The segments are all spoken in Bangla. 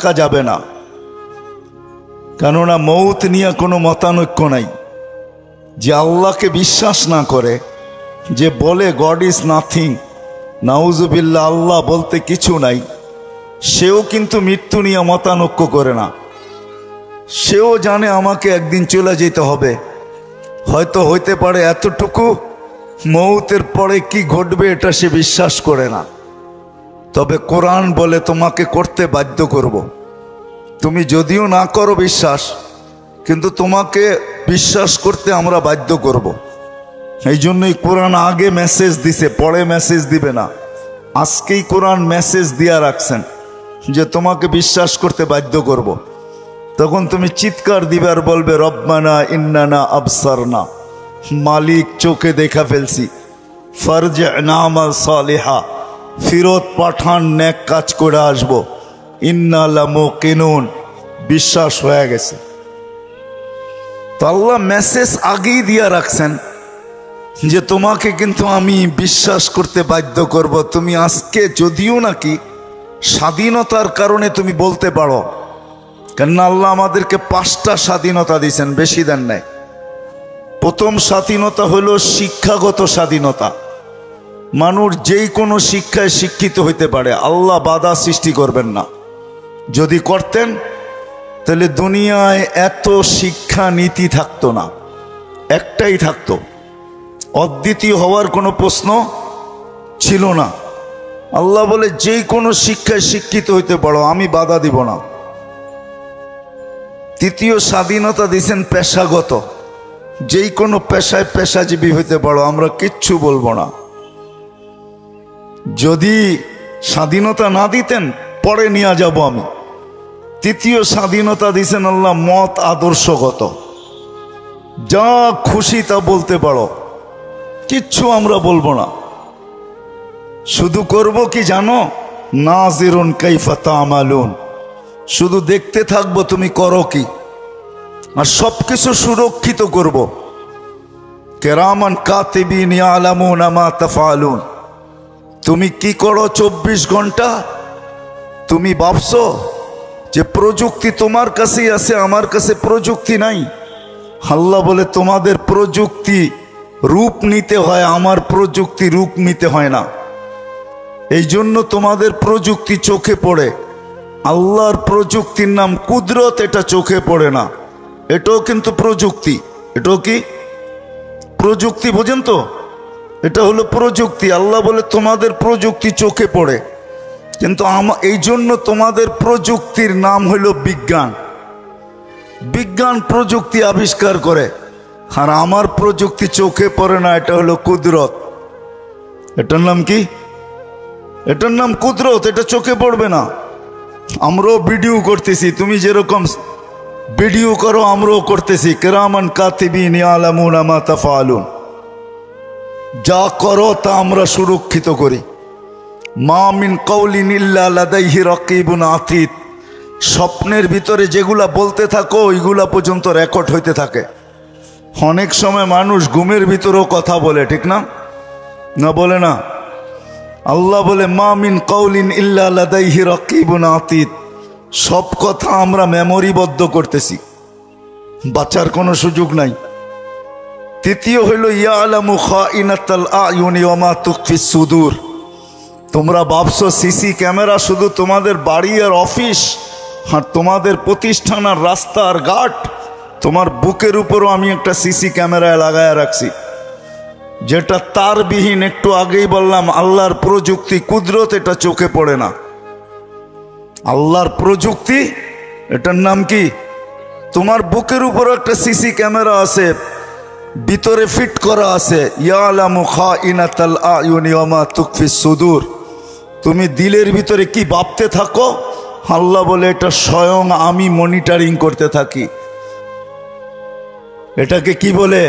থাকা যাবে না, কেননা মৌত নিয়ে কোনো মতানৈক্য নাই। যে আল্লাহকে বিশ্বাস না করে, যে বলে গড ইজ নাথিং, নাউজুবিল্লাহ, আল্লাহ বলতে কিছু নাই, সেও কিন্তু মৃত্যু নিয়ে মতানৈক্য করে না। সেও জানে আমাকে একদিন চলে যেতে হবে, হয়তো হইতে পারে এতটুকু, মৌতের পরে কি ঘটবে এটা সে বিশ্বাস করে না। তবে কোরআন বলে তোমাকে করতে বাধ্য করব। তুমি যদিও না করো বিশ্বাস, কিন্তু তোমাকে বিশ্বাস করতে আমরা বাধ্য করব। এই জন্যই কোরআন আগে মেসেজ দিছে, পরে মেসেজ দিবে না। আজকেই কোরআন মেসেজ দিয়া রাখছেন যে তোমাকে বিশ্বাস করতে বাধ্য করব। তখন তুমি চিৎকার দিবে আর বলবে রব্বানা ইন্নানা আবসারনা, মালিক চোখে দেখা ফেলছি, ফারজি'না আমাল সালিহা, ফিরত পাঠান, নেক কাজ করে আসবো, ইন্না লামুকিনুন, বিশ্বাস হয়ে গেছে। তো আল্লাহ মেসেজ আগেই দিয়া রাখছেন যে তোমাকে কিন্তু আমি বিশ্বাস করতে বাধ্য করব। তুমি আজকে যদিও নাকি স্বাধীনতার কারণে তুমি বলতে পারো, কেননা আল্লাহ আমাদেরকে 5টা স্বাধীনতা দিয়েছেন, বেশি দেন নাই। প্রথম স্বাধীনতা হলো শিক্ষাগত স্বাধীনতা। মানুষ যেই কোনো শিক্ষায় শিক্ষিত হইতে পারে, আল্লাহ বাধা সৃষ্টি করবেন না। যদি করতেন তাহলে দুনিয়ায় এত শিক্ষা নীতি থাকতো না, একটাই থাকতো, অদ্বিতীয় হওয়ার কোনো প্রশ্ন ছিল না। আল্লাহ বলে যেই কোনো শিক্ষায় শিক্ষিত হইতে পারো, আমি বাধা দিব না। তৃতীয় স্বাধীনতা দিয়েছেন পেশাগত, যেই কোনো পেশায় পেশাজীবী হইতে পারো, আমরা কিচ্ছু বলবো না। যদি স্বাধীনতা না দিতেন পরে নিয়ে যাব আমি। তৃতীয় স্বাধীনতা দিয়েছেন আল্লাহ মত আদর্শগত, যা খুশি তা বলতে পারো, কিচ্ছু আমরা বলবো না। শুধু করব কি জানো, নাজিরুন কাইফা তা'মালুন, শুধু দেখতে থাকবো তুমি করো কি, আর সবকিছু সুরক্ষিত করব। কিরামান কাতিবিন ইয়ালামুনা মা তাফআলুন, তুমি কি করো 24 ঘন্টা? তুমি ভাবছো যে প্রযুক্তি তোমার কাছেই আছে, আমার কাছে প্রযুক্তি নাই? আল্লাহ বলে তোমাদের প্রযুক্তি রূপ নিতে হয়, আমার প্রযুক্তি রূপ নিতে হয় না। এই জন্য তোমাদের প্রযুক্তি চোখে পড়ে, আল্লাহর প্রযুক্তির নাম কুদরত, এটা চোখে পড়ে না। এটাও কিন্তু প্রযুক্তি। এটাও কি প্রযুক্তি, বোঝেন তো? এটা হলো প্রযুক্তি। আল্লাহ বলে তোমাদের প্রযুক্তি চোখে পড়ে, কিন্তু এই জন্য তোমাদের প্রযুক্তির নাম হইল বিজ্ঞান। বিজ্ঞান প্রযুক্তি আবিষ্কার করে, আর আমার প্রযুক্তি চোখে পড়ে না, এটা হলো কুদরত। এটার নাম কি? এটার নাম কুদরত, এটা চোখে পড়বে না। আমরাও ভিডিও করতেছি, তুমি যেরকম ভিডিও করো আমরাও করতেছি। কিরামান কাতিবিন ইয়ালামুনা মা তাফআলুন, যা করো তা আমরা সুরক্ষিত করি। মা মিন কাউলিন ইল্লা লাদাইহি রাকিবুন আতীদ, স্বপ্নের ভিতরে যেগুলা বলতে থাকো ওইগুলা পর্যন্ত রেকর্ড হইতে থাকে। অনেক সময় মানুষ ঘুমের ভিতরেও কথা বলে, ঠিক না? না বলে না? আল্লাহ বলে মা মিন কাউলিন ইল্লা লাদাইহি রাকিবুন আতীদ, সব কথা আমরা মেমোরিবদ্ধ করতেছি, বাঁচার কোনো সুযোগ নাই। তৃতীয় হইল ইয়ালামু খাইনাতাল আয়ুনি ওয়া মা তুখফিস সুদূর, তোমরা ভাবছো সিসি ক্যামেরা শুধু তোমাদের বাড়ি আর অফিস আর তোমাদের প্রতিষ্ঠান আর রাস্তা আর ঘাট, তোমার বুকের উপরও আমি একটা সিসি ক্যামেরায় লাগায় রাখছি, যেটা তারবিহীন। একটু আগেই বললাম আল্লাহর প্রযুক্তি কুদরত, এটা চোখে পড়ে না। আল্লাহর প্রযুক্তি, এটার নাম কি? তোমার বুকের উপর একটা সিসি ক্যামেরা আছে, ভিতরে ফিট করা আছে ইয়ালামু খাইনাতাল আয়ুনি ওয়া মা তুখফিস সুদূর। তুমি দিলের ভিতরে কি ভাবতে থাকো, আল্লাহ বলে এটা স্বয়ং আমি মনিটরিং করতে থাকি। এটাকে কি বলে?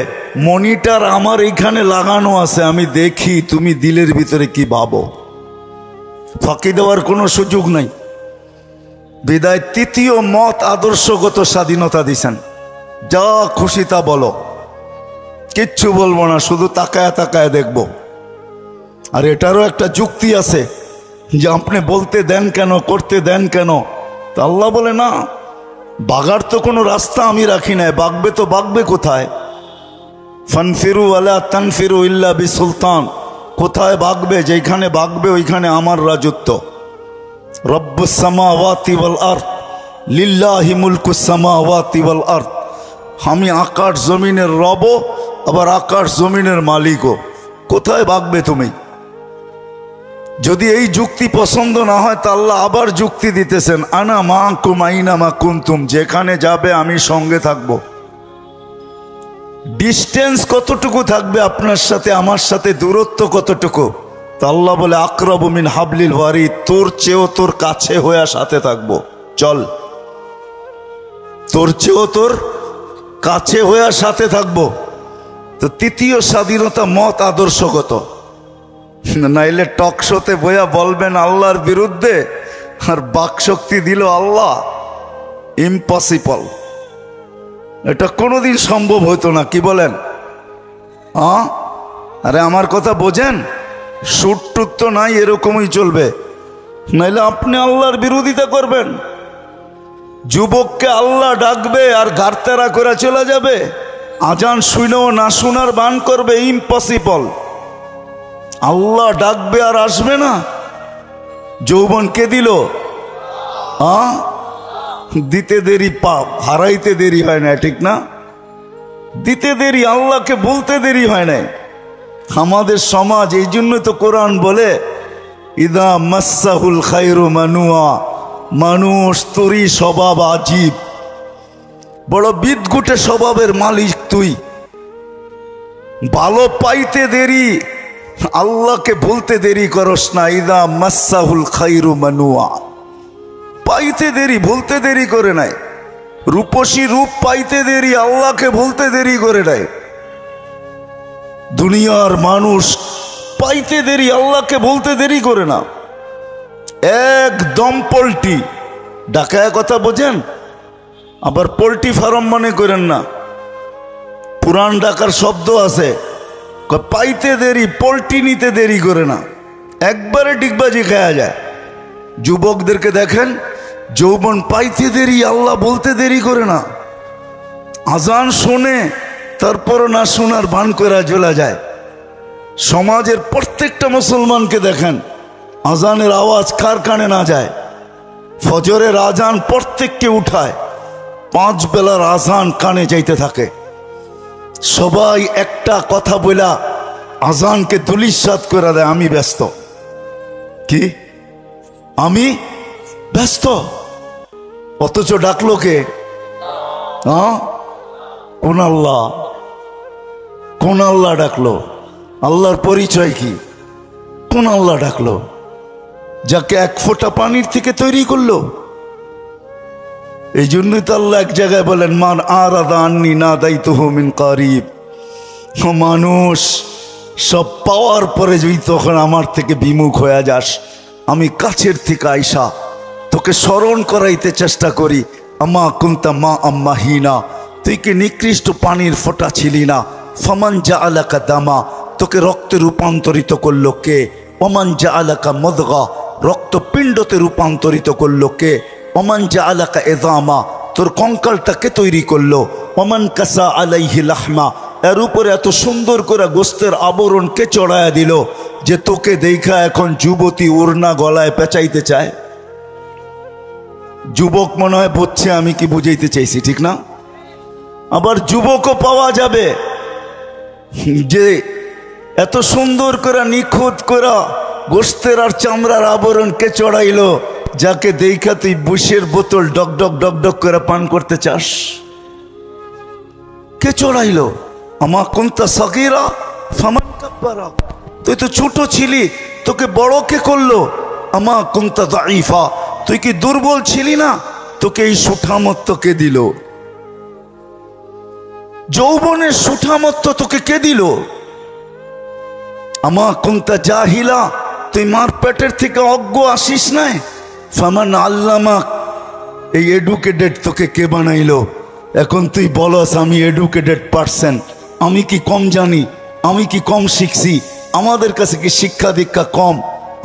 মনিটর আমার এইখানে লাগানো আছে, আমি দেখি তুমি দিলের ভিতরে কি ভাবো, ফাঁকি দেওয়ার কোনো সুযোগ নাই। বিদায় তৃতীয় মত আদর্শগত স্বাধীনতা দিছেন, যা খুশি তা বলো, কিচ্ছু বলবো না, শুধু তাকায় তাকায় দেখব। আর এটারও একটা যুক্তি আছে যে আপনি বলতে দেন কেন, করতে দেন কেন, তা আল্লাহ বলে না, বাগার তো কোনো রাস্তা আমি রাখি নাই, বাগবে তো বাগবে কোথায়? ফানফিরু ওয়ালা তানফিরু ইল্লা বিসুলতান, কোথায় বাগবে? যেখানে বাগবে ওইখানে আমার রাজত্ব। রব্বুস সামাওয়াতি ওয়াল আরদ লিল্লাহি মুলকুস সামাওয়াতি ওয়াল আরদ, আমি আকাশ জমিনের রব, আবার আকাশ জমিনের মালিকও। কোথায় বাগবে তুমি? যদি এই যুক্তি পছন্দ না হয় তা আল্লাহ আবার যুক্তি দিতেছেন, আনা মাকুম আইনা মা কুনতুম, যেখানে যাবে আমি সঙ্গে থাকব। ডিস্টেন্স কতটুকু থাকবে আপনার সাথে আমার সাথে, দূরত্ব কতটুকু? তা আল্লাহ বলে আকরাবু মিন হাবলিল ওয়ারিদ, তোর চেয়েও তোর কাছে হয়ে সাথে থাকব, চল। তোর চেয়েও তোর কাছে হয়ে সাথে থাকব। তো তৃতীয় স্বাধীনতা মত আদর্শগত, নাইলে টক শোতে বইয়া বলবেন আল্লাহর বিরুদ্ধে আর বাকশক্তি দিল আল্লাহ, ইম্পসিবল, এটা কোনোদিন সম্ভব হতো না। কি বলেন? আরে আমার কথা বোঝেন, সুট টুট তো নাই, এরকমই চলবে, নাইলে আপনি আল্লাহর বিরোধিতা করবেন। যুবককে আল্লাহ ডাকবে আর ঘাড়তেরা করে চলে যাবে, আজান শুনেও না শোনার বান করবে, ইম্পসিবল। আল্লাহ ডাকবে আর আসবে না। যৌবন কে দিল? দিতে দেরি পাপ, হারাইতে দেরি হয় না, ঠিক না? দিতে দেরি, আল্লাহকে বলতে দেরি হয় না। আমাদের সমাজ, এই জন্য তো কোরআন বলে ইদা মাসাহুল খায়রু মানুয়া, মানুষ তোরই স্বভাব আজীব, বড় বিদঘুটে স্বভাবের মালিক তুই। ভালো পাইতে দেরি, আল্লাহকে বলতে দেরি করস না। ইদা মাসাহুল খায়রু মানুয়া, পাইতে দেরি, বলতে দেরি করে নাই। রূপসী রূপ পাইতে দেরি, আল্লাহকে বলতে দেরি করে নাই। দুনিয়ার মানুষ পাইতে দেরি, আল্লাহকে বলতে দেরি করে না। একদম পোল্ট্রি ডাকায় কথা বোঝেন, আবার পোল্ট্রি ফার্ম মনে করেন না, পুরান ঢাকার শব্দ আছে, পাইতে দেরি, পোল্ট্রি নিতে দেরি করে না, একবারে ডিগবাজি খাওয়া যায়। যুবকদেরকে দেখেন, যৌবন পাইতে দেরি, আল্লাহ বলতে দেরি করে না। আজান শোনে তারপর না শোনার ভান করে চলে যায়। সমাজের প্রত্যেকটা মুসলমানকে দেখেন, আজানের আওয়াজ কার কানে না যায়? ফজরের আজান প্রত্যেককে উঠায়, 5 বেলার আজান কানে যাইতে থাকে। সবাই একটা কথা বলা আজানকে ধূলিসাৎ করে দেয়, আমি ব্যস্ত। কি? আমি ব্যস্ত। অথচ ডাকলো কে? কোন আল্লাহ? কোন আল্লাহ ডাকলো? আল্লাহর পরিচয় কি? কোন আল্লাহ ডাকলো? যাকে 1 ফোঁটা পানির থেকে তৈরি করলো। এই জন্যই তো আল্লাহ এক জায়গায় বলেন, মান আরাদা আন্নি নাদাইতুহু মিন কারিব। মানুষ সব পাওয়ার পরে যদি তখন আমার থেকে বিমুখ হয়ে যাস, আমি কাছের থেকে আইসা তোকে স্মরণ করাইতে চেষ্টা করি। আমা কুনতা মা আম্মাহিনা, তুই কি নিকৃষ্ট পানির ফোঁটা ছিলি না? ফামান জাআলাকা দামা, তোকে রক্তে রূপান্তরিত করলো কে? ওমান জাআলাকা মুদগা, রক্তপিণ্ডতে রূপান্তরিত করলো কে? ওমান জাআলাকা ইযামা, তোর কঙ্কালটাকে তৈরি করলো। ওমান কাসা আলাইহি লাহমা, এর উপরে এত সুন্দর করে গোস্তের আবরণ কে চড়ায়া দিল যে তোকে দেখা এখন যুবতী ওড়না গলায় পেঁচাইতে চায়। যুবক মনে হয় বুঝছে আমি কি বুঝাইতে চাইছি, ঠিক না? আবার যুবকও পাওয়া যাবে যে এত সুন্দর করে নিখুঁত করে গোস্তের আর চামড়ার আবরণ কে চড়াইলো, যাকে দেখা তুই বুশের বোতল ডক ডক করে পান করতে চাস। কে চড়াইলো? আমা কুনতা সাগীরা ফামান কাব্বারা, তুই তো ছোট ছিলি, তোকে বড় কে করলো? আমা কুনতা দাঈফা, তুই কি দুর্বল ছিলি না, তোকে এই সুঠামত্ব কে দিল? যৌবনের সুঠামত্ব তোকে কে দিল? আমা কুনতা জাহিলা, তুই মার পেটের থেকে অজ্ঞ আসিস নাই? ফামান আল্লামাক, এই এডুকেটেড তোকে কে বানাইলো? এখন তুই বলস আমি এডুকেটেড পারসন, আমি কি কম জানি? আমি কি কম শিখছি? আমাদের কাছে কি শিক্ষা দীক্ষা কম?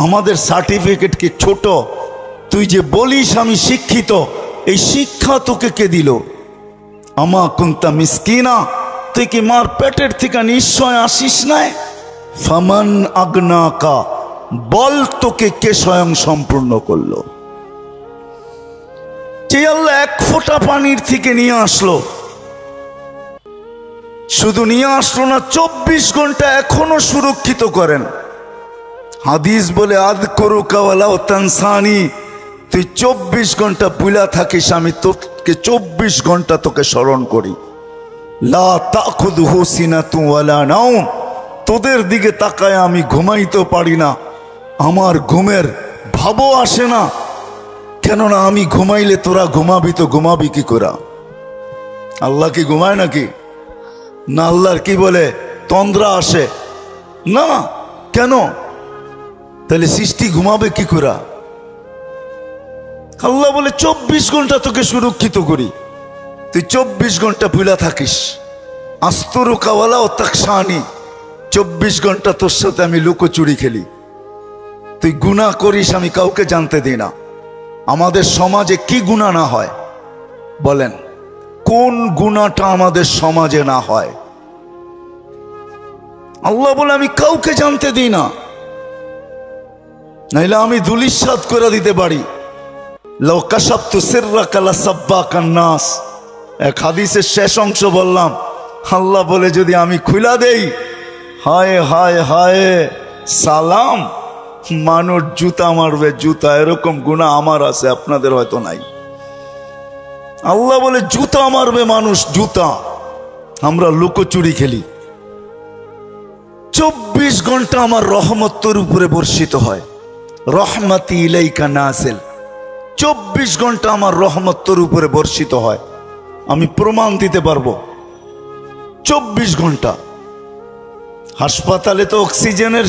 আমাদের সার্টিফিকেট কি ছোট? তুই যে বলিস আমি শিক্ষিত, এই শিক্ষা তোকে কে দিল? আমা কুনতা মিসকিনা, তুই কি মার পেটের থেকে নিশ্চয় আসিস নাই? ফামান আগনাকা, বল তোকে কে স্বয়ং সম্পূর্ণ করলো? যে আল্লাহ এক ফোঁটা পানির থেকে নিয়ে আসলো, শুধু নিয়ে আসলো না, 24 ঘন্টা এখনো সুরক্ষিত করেন। হাদিস বলে আযকুরুকা ওয়ালা তানসানি, তুই 24 ঘন্টা ভুলা থাকিস, আমি তোকে 24 ঘন্টা তোকে স্মরণ করি। লা তাখুযুহু সিনাতুন ওয়ালা নাওম, তোদের দিকে তাকায় আমি ঘুমাইতে পারি না, আমার ঘুমের ভাবও আসে না, কেননা আমি ঘুমাইলে তোরা ঘুমাবি, তো ঘুমাবি কি করে? আল্লাহ কি ঘুমায় নাকি? না, আল্লাহর কি বলে তন্দ্রা আসে না? কেন? তাহলে সৃষ্টি ঘুমাবে কি করে? আল্লাহ বলে 24 ঘন্টা তোকে সুরক্ষিত করি, তুই 24 ঘন্টা ভুলা থাকিস। আস্তুরুকা ওয়ালা তাকশানি, 24 ঘন্টা তোর সাথে আমি লুকোচুরি খেলি, তুই গুনাহ করিস আমি কাউকে জানতে দিই না। আমাদের সমাজে কি গুনাহ না হয় বলেন? কোন গুনাহটা আমাদের সমাজে না হয়? আল্লাহ বলে আমি কাউকে জানতে দিই না, নাইলে আমি ধুলিস্যাৎ করে দিতে পারি। লাউ কাশাফতু সিররাকা লাসাব্বাকান নাস, এক হাদিসের শেষ অংশ বললাম, আল্লাহ বলে যদি আমি খুলা দেই, হায় হায় হায় সালাম, মানুষ জুতা মারবে জুতা। এরকম গুনাহ আমার আছে, আপনাদের হয়তো নাই। আল্লাহ বলে জুতা মারবে মানুষ জুতা, আমরা লুকোচুরি খেলি। 24 ঘন্টা আমার রহমত তোর উপরে বর্ষিত হয়, রহমতি ইলাইকা নাজিল। 24 ঘন্টা আমার রহমত তোর উপরে বর্ষিত হয়, আমি প্রমাণ দিতে পারবো। 24 ঘন্টা। হাসপাতালে তো অক্সিজেনের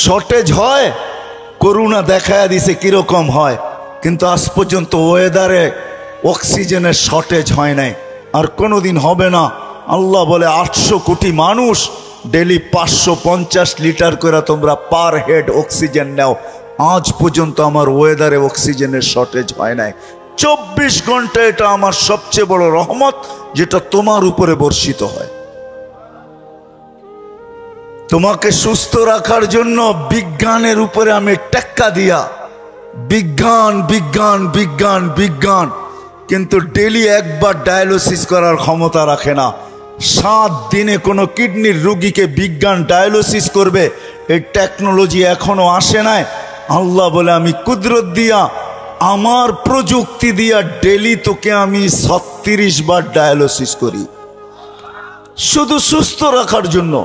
শর্টেজ হয়, করোনা দেখায়া দিছে কিরকম হয়, কিন্তু আজ পর্যন্ত ওয়েদারে অক্সিজেনের শর্টেজ হয় নাই, আর কোনোদিন হবে না। আল্লাহ বলে 800 কোটি মানুষ ডেলি 550 লিটার করে তোমরা পার হেড অক্সিজেন নাও, আজ পর্যন্ত আমার ওয়েদারে অক্সিজেনের শর্টেজ হয় নাই। 24 ঘন্টা এটা আমার সবচেয়ে বড় রহমত, যেটা তোমার উপরে বর্ষিত হয়। তোমাকে সুস্থ রাখার জন্য বিজ্ঞানের উপরে আমি টেক্কা দিয়া, বিজ্ঞান বিজ্ঞান বিজ্ঞান বিজ্ঞান, কিন্তু ডেলি একবার ডায়ালিসিস করার ক্ষমতা রাখে না। 7 দিনে কোনো কিডনির রোগীকে বিজ্ঞান ডায়ালিসিস করবে, এই টেকনোলজি এখনো আসে নাই। আল্লাহ বলে আমি কুদরত দিয়া, আমার প্রযুক্তি দিয়া ডেলি তোকে আমি 36 বার ডায়ালিসিস করি, শুধু সুস্থ রাখার জন্য।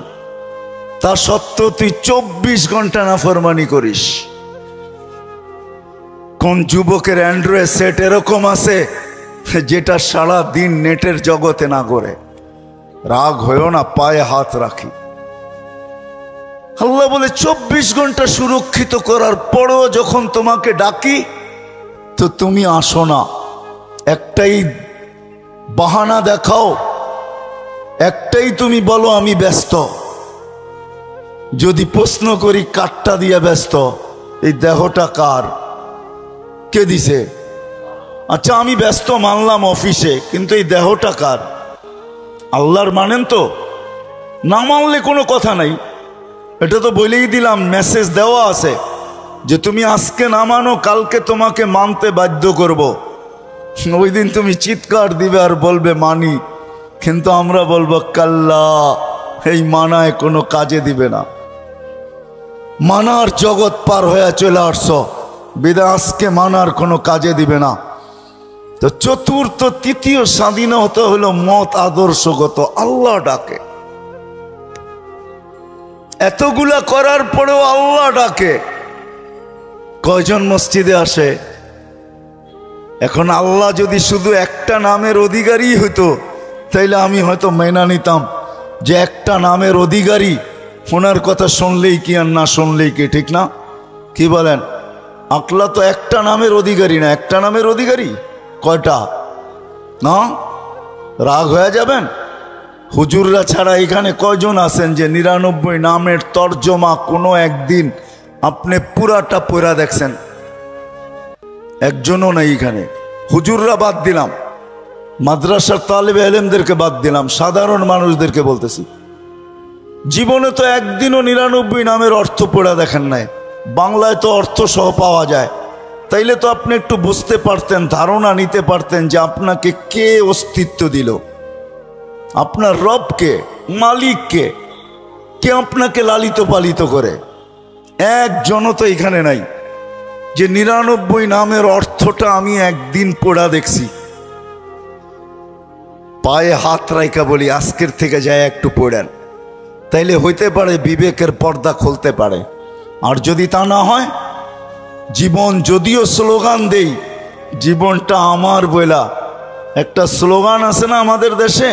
তা সত্ত্বেও তুই 24 ঘন্টা নাফরমানি করিস। কোন যুবকের অ্যান্ড্রয়েড সেট এরকম আছে যেটা সারা দিন নেটের জগতে না করে? রাগ হয়েও না, পায়ে হাত রাখি। আল্লাহ বলে 24 ঘন্টা সুরক্ষিত করার পরেও যখন তোমাকে ডাকি তো তুমি আসো না। একটাই বাহানা দেখাও, একটাই তুমি বলো আমি ব্যস্ত। যদি প্রশ্ন করি কাঠটা দিয়ে ব্যস্ত, এই দেহটা কার, কে দিছে? আচ্ছা আমি ব্যস্ত মানলাম অফিসে, কিন্তু এই দেহটা কার? আল্লাহর মানেন তো? না মানলে কোনো কথা নাই, এটা তো বলেই দিলাম, মেসেজ দেওয়া আছে যে তুমি আজকে না মানো কালকে তোমাকে মানতে বাধ্য করব। ওই দিন তুমি চিৎকার দিবে আর বলবে মানি, কিন্তু আমরা বলবো কাল্লা, এই মানায় কোনো কাজে দিবে না। মানার জগৎ পার হয়ে চলে আসছো, বিদায় আজকে মানার কোনো কাজে দিবে না। তো চতুর্থ তৃতীয় স্বাধীনতা হলো মত আদর্শগত। আল্লাহ ডাকে, এতগুলা করার পরেও আল্লাহ ডাকে। কয়জন মসজিদে আসে? এখন আল্লাহ যদি শুধু একটা নামের অধিকারী হতো তাইলে আমি হয়তো মেনে নিতাম যে একটা নামের অধিকারী, ওনার কথা শুনলেই কি আর না শুনলেই কি, ঠিক না? কি বলেন? আকলা তো একটা নামের অধিকারী না, একটা নামের অধিকারী কয়টা? না রাগ হয়ে যাবেন? হুজুররা ছাড়া এখানে কয়জন আছেন যে 99 নামের তর্জমা কোনো একদিন আপনি পুরাটা পড়া দেখছেন? একজনও নাই এখানে। হুজুররা বাদ দিলাম, মাদ্রাসার তালেবে ইলমদেরকে বাদ দিলাম, সাধারণ মানুষদেরকে বলতেছি, জীবনে তো একদিনও 99 নামের অর্থ পড়া দেখেন নাই। বাংলায় তো অর্থ সহ পাওয়া যায়, তাইলে তো আপনি একটু বুঝতে পারতেন, ধারণা নিতে পারতেন যে আপনাকে কে অস্তিত্ব দিল, আপনার রবকে, মালিককে, কে আপনাকে লালিত পালিত করে। একজনও তো এখানে নাই যে 99 নামের অর্থটা আমি একদিন পড়া দেখছি। পায়ে হাত রাইকা বলি আজকের থেকে যায় একটু পড়েন, তাইলে হইতে পারে বিবেকের পর্দা খুলতে পারে। আর যদি তা না হয়, জীবন যদিও স্লোগান দেই, জীবনটা আমার বইলা একটা স্লোগান আছে না আমাদের দেশে,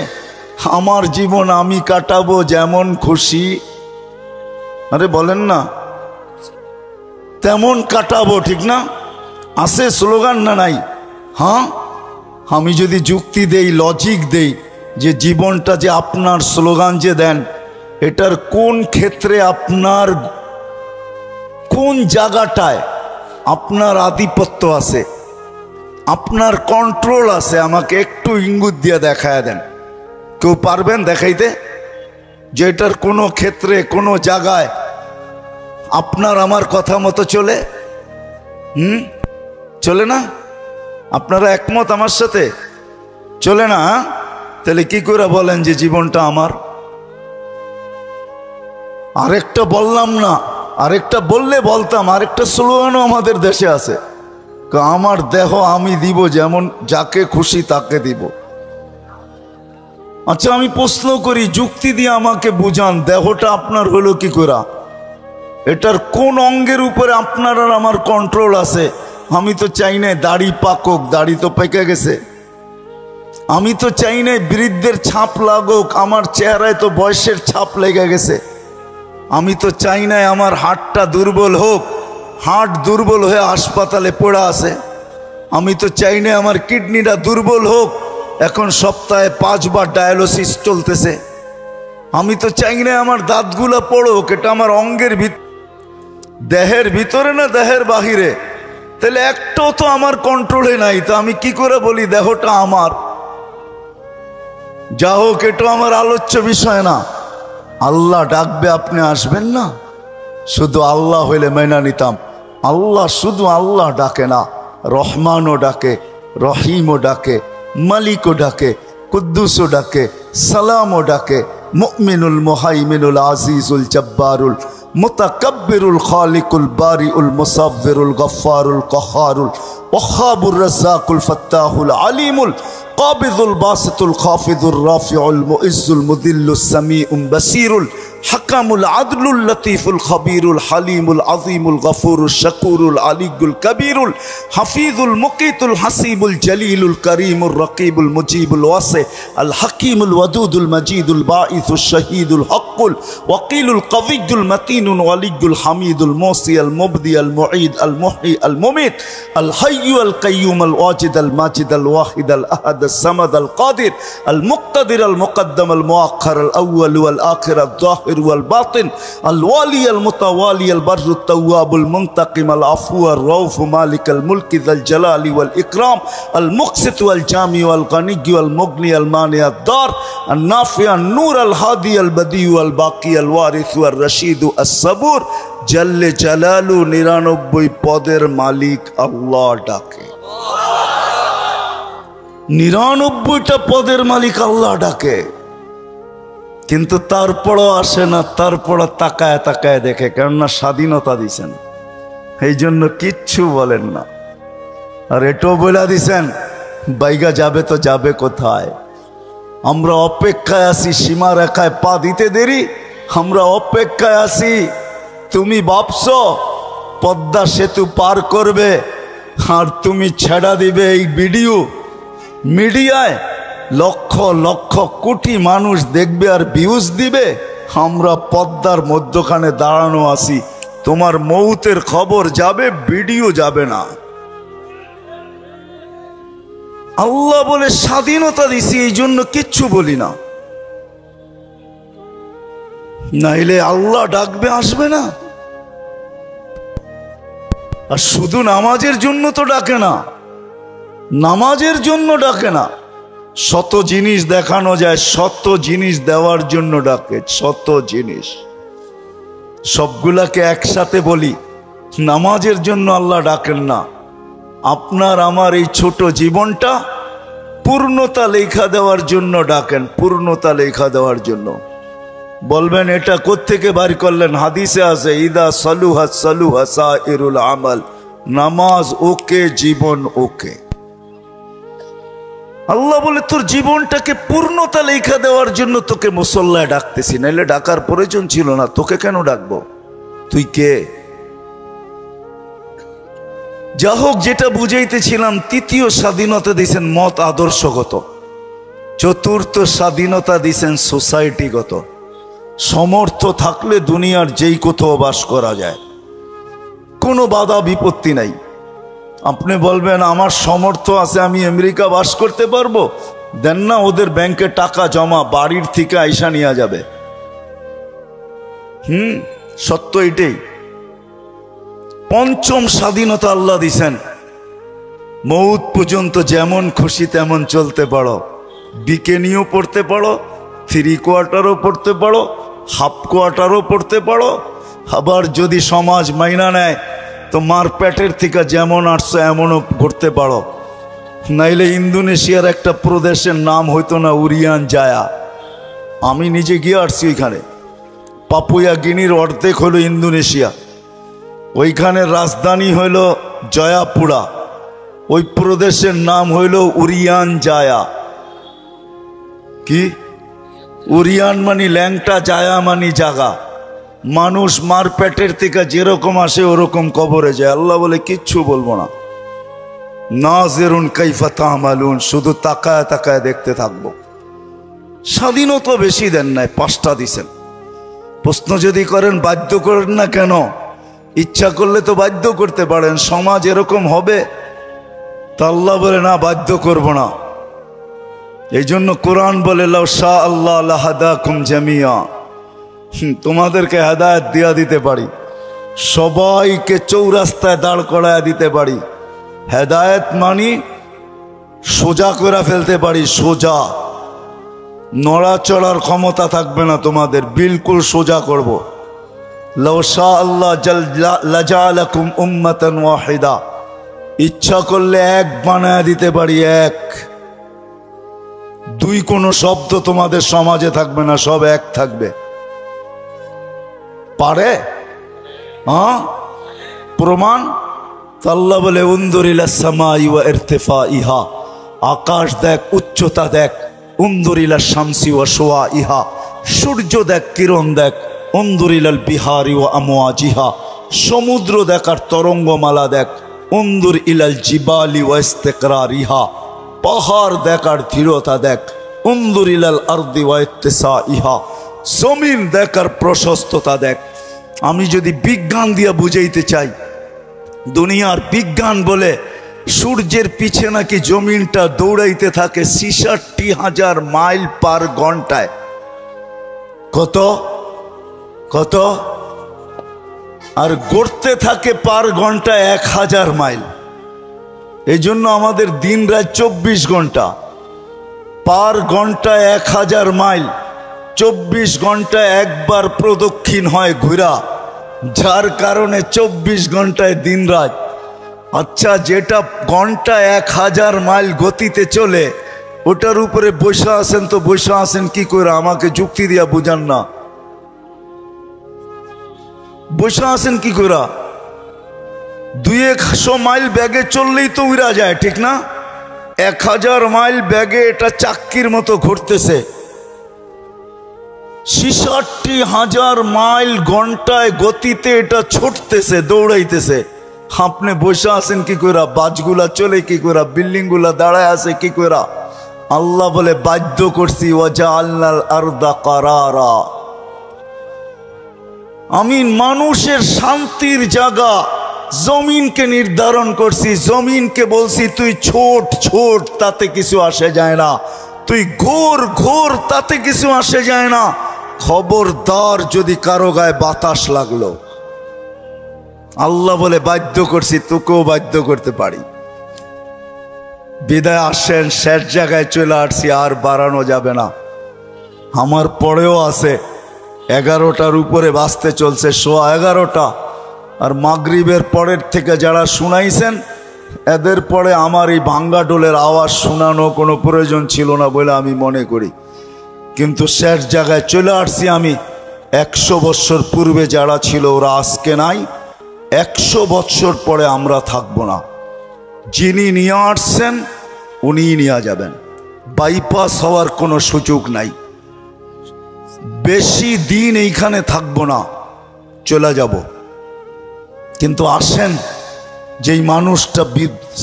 আমার জীবন আমি কাটাবো যেমন খুশি, আরে বলেন না, তেমন কাটাবো, ঠিক না? আছে স্লোগান না নাই? হ্যাঁ, আমি যদি যুক্তি দেই, লজিক দেই যে জীবনটা যে আপনার, স্লোগান যে দেন, এটার কোন ক্ষেত্রে আপনার, কোন জায়গাটায় আপনার আধিপত্য আছে, আপনার কন্ট্রোল আছে, আমাকে একটু ইঙ্গুত দিয়ে দেখায় দেন। কেউ পারবেন দেখাইতে যে এটার কোনো ক্ষেত্রে, কোনো জায়গায় আপনার আমার কথা মতো চলে? চলে না? আপনারা একমত আমার সাথে? চলে না? তাহলে কি করে বলেন যে জীবনটা আমার? আরেকটা বললাম না, আরেকটা বললে বলতাম, আরেকটা স্লোগানও আমাদের দেশে আছে, আমার দেহ আমি দিব যেমন, যাকে খুশি তাকে দিব। আচ্ছা আমি প্রশ্ন করি, যুক্তি দিয়ে আমাকে বুঝান, দেহটা আপনার হলো কি করে? এটার কোন অঙ্গের উপরে আপনার আর আমার কন্ট্রোল আছে? আমি তো চাই না দাড়ি পাকক, দাড়ি তো পেকে গেছে। আমি তো চাই না বৃদ্ধের ছাপ লাগুক, আমার চেহারায় তো বয়সের ছাপ লেগে গেছে। আমি তো চাই না আমার হার্টটা দুর্বল হোক, হার্ট দুর্বল হয়ে হাসপাতালে পড়ে আছে। আমি তো চাই না আমার কিডনিটা দুর্বল হোক, এখন সপ্তাহে 5 বার ডায়ালিসিস চলতেছে। আমি তো চাই না আমার দাঁতগুলো পড়ুক, এটা আমার অঙ্গের দেহের ভিতরে না দেহের বাহিরে? তাহলে একটাও তো আমার কন্ট্রোলে নাই, তো আমি কি করে বলি দেহটা আমার? যা হোক, এটা আমার আলোচ্য বিষয় না। আল্লাহ ডাকবে, আপনি আসবেন না? শুধু আল্লাহ হইলে মেনা নিতাম। আল্লাহ শুধু আল্লাহ ডাকে না, রহমানও ডাকে, রহিমও ডাকে, মালিকও ডাকে, কুদ্দুসও ডাকে, সালামও ডাকে, মুমিনুল মুহাইমিনুল আজিজুল জব্বারুল মুতাকাব্বিরুল খালিকুল বারিউল মুসাব্বিরুল গফফারুল কহারুল ওয়াহাবুর রাজ্জাকুল ফাত্তাহুল আলিমুল কাবিদুল বাসিতুল খাফিদুর রাফিউল মুইজ্জুল মুদিল্লুস সামিউল বাসিরুল হাকামুল আদলুল লতীফুল খবীরুল হালিমুল আযীমুল গফুরুল শাকুরুল আলিয়ুল কবীরুল হাফিজুল মুকিতুল হাসিবুল জলিলুল করিমুর রকিবুল মুজিবুল ওয়াসি আল হাকিমুল ওয়াদুদুল মজিদুল বাঈসুল শহীদুল হকুল ওয়াকিলুল কবিয়ুল মতিনুল ওয়ালিয়ুল হামিদুল মুসি আল মুবদি আল মুঈদ আল মুহয়ি আল মুমিত আল হাইয়্যু আল কাইয়্যুম আল ওয়াজিদ আল মাজিদ আল ওয়াহিদ আল আহাদ আল সামাদ আল কাদির আল মুক্তাদির আল মুকদ্দম আল মুআখ্খার আল আউয়াল ওয়াল আখির আল যাহির ওয়াল বাতিন আল ওয়ালি আল মুতাওয়ালি আল বাররু তাওয়াব আল মুনতাকিম আল আফু আর রাউফ মালিক আল মুলক যাল জালালি ওয়াল ইকরাম আল মুকসিত ওয়াল জামি ওয়াল গনি ওয়াল মুগনি আল মানি আদ দার আল নাফি আল নূর আল হাদি আল বদি ওয়াল বাকি আল ওয়ারিস ওয়াল রশিদ আস সাবুর জল্লে জালালু 99 পদের মালিক আল্লাহ ডাকে। 99টা পদের মালিক আল্লাহ ডাকে, কিন্তু তারপরও আসে না, তারপরও তাকায় তাকায় দেখে, কেননা স্বাধীনতা দিছেন, এই জন্য কিচ্ছু বলেন না। আর এটাও বলে দিছেন বাইগা যাবে তো যাবে কোথায়? আমরা অপেক্ষায় আছি, সীমা রেখায় পা দিতে দেরি, আমরা অপেক্ষায় আছি। তুমি ভাবছো পদ্মা সেতু পার করবে আর তুমি ছেড়া দিবে এই ভিডিও মিডিয়ায়, লক্ষ লক্ষ কোটি মানুষ দেখবে আর ভিউজ দিবে। আমরা পদ্মার মধ্যখানে দাঁড়ানো আছি, তোমার মৌতের খবর যাবে, ভিডিও যাবে না। আল্লাহ বলে স্বাধীনতা দিছি, এই জন্য কিচ্ছু বলি না, নাইলে আল্লাহ ডাকবে আসবে না। আর শুধু নামাজের জন্য তো ডাকে না, নামাজের জন্য ডাকে না, শত জিনিস দেখানো যায়, শত জিনিস দেওয়ার জন্য ডাকে, শত জিনিস। সবগুলাকে একসাথে বলি, নামাজের জন্য আল্লাহ ডাকেন না। আপনার আমার এই ছোট জীবনটা পূর্ণতা লেখা দেওয়ার জন্য ডাকেন, পূর্ণতা লেখা দেওয়ার জন্য। বলবেন এটা কোত্থেকে বার করলেন? হাদিসে আছে, ইদা সালুহা সালুহা সাইরুল আমাল। নামাজ ওকে, জীবন ওকে। আল্লাহ বলে তোর জীবনটাকে পূর্ণতা লেখা দেওয়ার জন্য তোকে মুসল্লায় ডাকতেছি, নাইলে ডাকার প্রয়োজন ছিল না। তোকে কেন ডাকবো? তুই কে? যা হোক, যেটা বুঝাইতেছিলাম, তৃতীয় স্বাধীনতা দিছেন মত আদর্শগত, চতুর্থ স্বাধীনতা দিছেন সোসাইটিগত। সমর্থ থাকলে দুনিয়ার যেই কোথাও বাস করা যায়, কোনো বাধা বিপত্তি নাই। আপনি বলবেন আমার সমর্থ আছে, আমি আমেরিকা বাস করতে পারবো, দেন না, ওদের ব্যাংকে টাকা জমা, বাড়ির থেকে আইসা নিয়ে যাবে। সত্য এটাই। পঞ্চম স্বাধীনতা আল্লাহ দিছেন, মৌত পর্যন্ত যেমন খুশি তেমন চলতে পারো, বিকেনিও পড়তে পারো, 3 কোয়ার্টারও পড়তে পারো, হাফ কোয়ার্টারও পড়তে পারো। আবার যদি সমাজ মাইনা নেয় তো মার পেটের থেকে যেমন আসছো এমনও করতে পারো। নাইলে ইন্দোনেশিয়ার একটা প্রদেশের নাম হইতো না উরিয়ান জায়া, আমি নিজে গিয়ে আসছি ওইখানে। পাপুয়া গিনির অর্ধেক হলো ইন্দোনেশিয়া, ওইখানে রাজধানী হইল জয়াপুরা, ওই প্রদেশের নাম হইল উরিয়ান জায়া। কি? উরিয়ান মানি ল্যাংটা, জায়া মানি জাগা। মানুষ মার পেটের থেকে যেরকম আসে ওরকম কবরে যায়। আল্লাহ বলে কিচ্ছু বলবো না, নাজিরুন কাইফা তা'মালুন, শুধু তাকায় তাকায় দেখতে থাকবো। স্বাধীনতা বেশি দেন নাই, 5টা দিছেন। প্রশ্ন যদি করেন বাধ্য করেন না কেন? ইচ্ছা করলে তো বাধ্য করতে পারেন, সমাজ এরকম হবে। তা আল্লাহ বলে না, বাধ্য করব না। এই জন্য কোরআন বলে লাউ শা আল্লাহ লাহাদাকুম জামিয়া, তোমাদেরকে হেদায়েত দিয়া দিতে পারি, সবাইকে চৌরাস্তায় দাঁড় করায় দিতে পারি। হেদায়েত মানি সোজা করে ফেলতে পারি, সোজা, নড়াচড়ার ক্ষমতা থাকবে না তোমাদের, বিলকুল সোজা করব। লাউ শা আল্লাহ লাজালাকুম উম্মাতান ওয়াহিদা, ইচ্ছা করলে এক বানায় দিতে পারি, এক। 2 কোনো শব্দ তোমাদের সমাজে থাকবে না, সব এক থাকবে। পারে? প্রমাণ? আল্লাহ বলে উনজুর ইলাস সামাই ওয়া ইরতিফাইহা, আকাশ দেখ, উচ্চতা দেখ। উনজুর ইলাশ শামসি ওয়া শুআইহা, সূর্য দেখ, কিরণ দেখ। উনজুর ইলাল বিহারি ওয়া আমওয়াজিহা, সমুদ্র দেখ আর তরঙ্গমালা দেখ। উনজুর ইলাল জিবালি ওয়া ইস্তিকরারিহা, পাহাড় দেখ আর দৃঢ়তা দেখ। উনজুর ইলাল আরদি ওয়া ইত্তিসাইহা, জমিন দেখ আর প্রশস্ততা দেখ। আমি যদি বিজ্ঞান দিয়ে বুঝাইতে চাই, দুনিয়ার বিজ্ঞান বলে সূর্যের পিছে নাকি জমিনটা দৌড়াইতে থাকে 66,000 মাইল পার ঘন্টায়। কত কত? আর গড়তে থাকে পার ঘন্টায় 1000 মাইল। এই জন্য আমাদের দিন রাত 24 ঘন্টা, পার ঘন্টায় 1000 মাইল। 24 ঘন্টায় একবার প্রদক্ষিণ হয় ঘুরা, যার কারণে 24 ঘন্টায় দিন রাত। আচ্ছা, যেটা ঘন্টায় 1000 মাইল গতিতে চলে, ওটার উপরে বসে আছেন, তো বসে আছেন কি করে? আমাকে যুক্তি দিয়া বুঝান না, বসে আছেন কি করে? 200 মাইল ব্যাগে চললেই তো উড়া যায়, ঠিক না? 1000 মাইল ব্যাগে এটা চাক্কির মতো ঘুরতেছে। 66,000 মাইল ঘন্টায় গতিতে এটা ছুটতেছে, দৌড়াইতেছে। আপনি বসে আছেন কি করে? বাসগুলা চলে কি করে? বিল্ডিং গুলা দাঁড়ায় আছে কি করে? আল্লাহ বলে বাধ্য করছি, ওয়াজআলনাল আরদা কারারা, আমি মানুষের শান্তির জায়গা জমিনকে নির্ধারণ করছি। জমিনকে বলছি তুই ছোট ছোট, তাতে কিছু আসে যায় না। তুই ঘোর ঘোর, তাতে কিছু আসে যায় না। খবরদার যদি কারো গায়ে বাতাস লাগলো, আল্লাহ বলে বাধ্য করছি, তোকেও বাধ্য করতে পারি। বিদায় আসেন, শেষ জায়গায় চলে আসছি, আর বাড়ানো যাবে না। আমার পরেও আছে 11টার উপরে বাজতে চলছে, 11:15। আর মাগরিবের পরের থেকে যারা শুনাইছেন এদের পরে আমার এই ভাঙ্গা ডোলের আওয়াজ শোনানো কোনো প্রয়োজন ছিল না বলে আমি মনে করি। কিন্তু শেষ জায়গায় চলে আসছি আমি। 100 বৎসর পূর্বে যারা ছিল ওরা আজকে নাই, 100 বৎসর পরে আমরা থাকবো না। যিনি নিয়ে আসছেন উনিই নিয়ে যাবেন, বাইপাস হওয়ার কোনো সুযোগ নাই। বেশি দিন এইখানে থাকবো না, চলে যাব। কিন্তু আসেন, যেই মানুষটা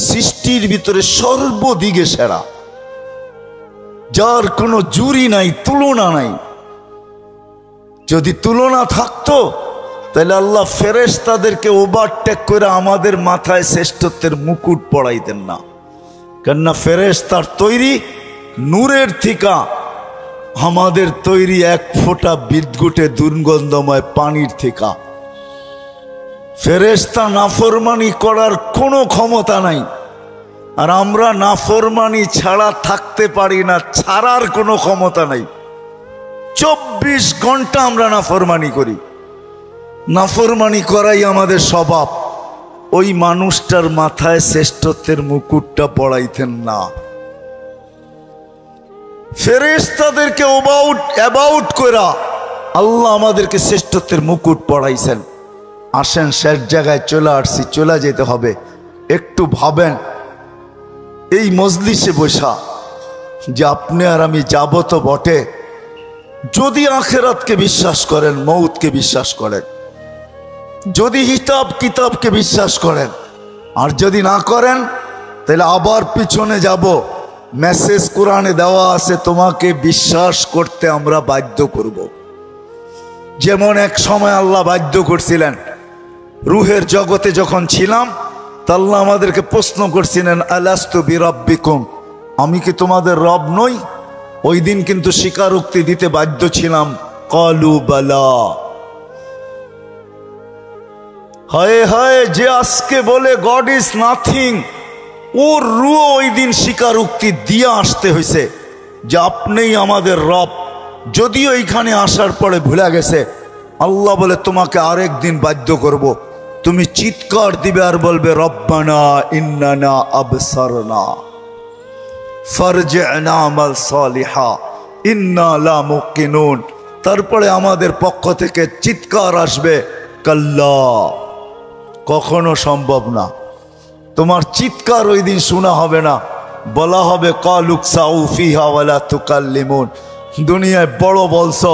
সৃষ্টির ভিতরে সর্বদিকে সেরা, যার কোনো জুরি নাই, তুলনা নাই। যদি তুলনা থাকতো তাহলে আল্লাহ ফেরেশতাদেরকে ওভারটেক করে আমাদের মাথায় শ্রেষ্ঠত্বের মুকুট পড়াইতেন না। কেননা ফেরেশতার তৈরি নূরের থিকা, আমাদের তৈরি এক ফোঁটা বিদ্যুটে দুর্গন্ধময় পানির থিকা। ফেরেশতা নাফরমানি করার কোনো ক্ষমতা নাই, আর আমরা নাফরমানি ছাড়া থাকতে পারি না, ছাড়ার কোনো ক্ষমতা নাই। 24 ঘন্টা আমরা নাফরমানি করি, নাফরমানি করাই আমাদের স্বভাব। ওই মানুষটার মাথায় শ্রেষ্ঠত্বের মুকুটটা পড়াইতেন না। ফেরেশতাদেরকে অ্যাবাউট করা আল্লাহ আমাদেরকে শ্রেষ্ঠত্বের মুকুট পড়াইছেন। আসেন, শেষ জায়গায় চলে আসছি, চলে যেতে হবে। একটু ভাবেন, এই মজলিসে বসা যে আপনি আর আমি যাব তো বটে, যদি আখিরাতকে বিশ্বাস করেন, মৌতকে বিশ্বাস করেন, যদি হিসাব কিতাবকে বিশ্বাস করেন, আর যদি না করেন তাহলে আবার পিছনে যাব। মেসেজ কোরআনে দেওয়া আছে, তোমাকে বিশ্বাস করতে আমরা বাধ্য করব। যেমন এক সময় আল্লাহ বাধ্য করছিলেন, রুহের জগতে যখন ছিলাম তা আল্লাহ আমাদেরকে প্রশ্ন করছিলেন, আলাস্তু বিরাব্বিকুম, আমি কি তোমাদের রব নই? ওই দিন কিন্তু স্বীকারোক্তি দিতে বাধ্য ছিলাম, ক্বালু বালা। হায় হায়, যে আজকে বলে গড ইজ নাথিং, ওর রুহ ওই দিন স্বীকারোক্তি দিয়ে আসতে হয়েছে যে আপনিই আমাদের রব। যদিও এইখানে আসার পরে ভুলে গেছে। আল্লাহ বলে তোমাকে আরেক দিন বাধ্য করব, তুমি চিৎকার দিবে আর বলবে, রব্বানা ইন্নানা আবসারনা ফারজি'না আমাল সালিহা ইন্না লা মুকিনুন। তারপরে আমাদের পক্ষ থেকে চিৎকার আসবে, কাল্লা, কখনো সম্ভব না। তোমার চিৎকার ওই দিন শোনা হবে না, বলা হবে কালুকসাউ ফিহা ওয়ালা তুকাল্লিমুন। দুনিয়ায় বড় বলছো,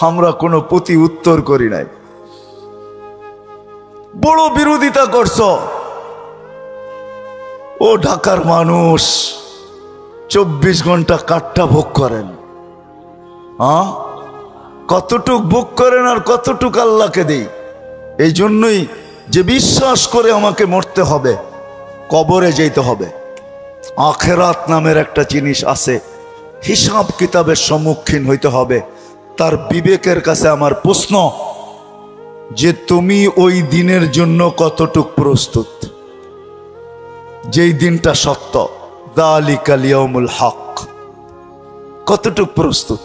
আমরা কোনো প্রতি উত্তর করি নাই, বড় বিরোধিতা করছো। ও ঢাকার মানুষ 24 ঘন্টা কাঠটা ভোগ করেন, হ্যাঁ, কতটুক ভোগ করেন আর কতটুক আল্লাহকে দেই। এই জন্যই যে বিশ্বাস করে আমাকে মরতে হবে, কবরে যেতে হবে। আখেরাত নামের একটা জিনিস আছে, হিসাব কিতাবের সম্মুখীন হইতে হবে। তার বিবেকের কাছে আমার প্রশ্ন যে তুমি ওই দিনের জন্য কতটুক প্রস্তুত? যেই দিনটা সত্য, যালিকাল ইয়াউমুল হক, কতটুক প্রস্তুত?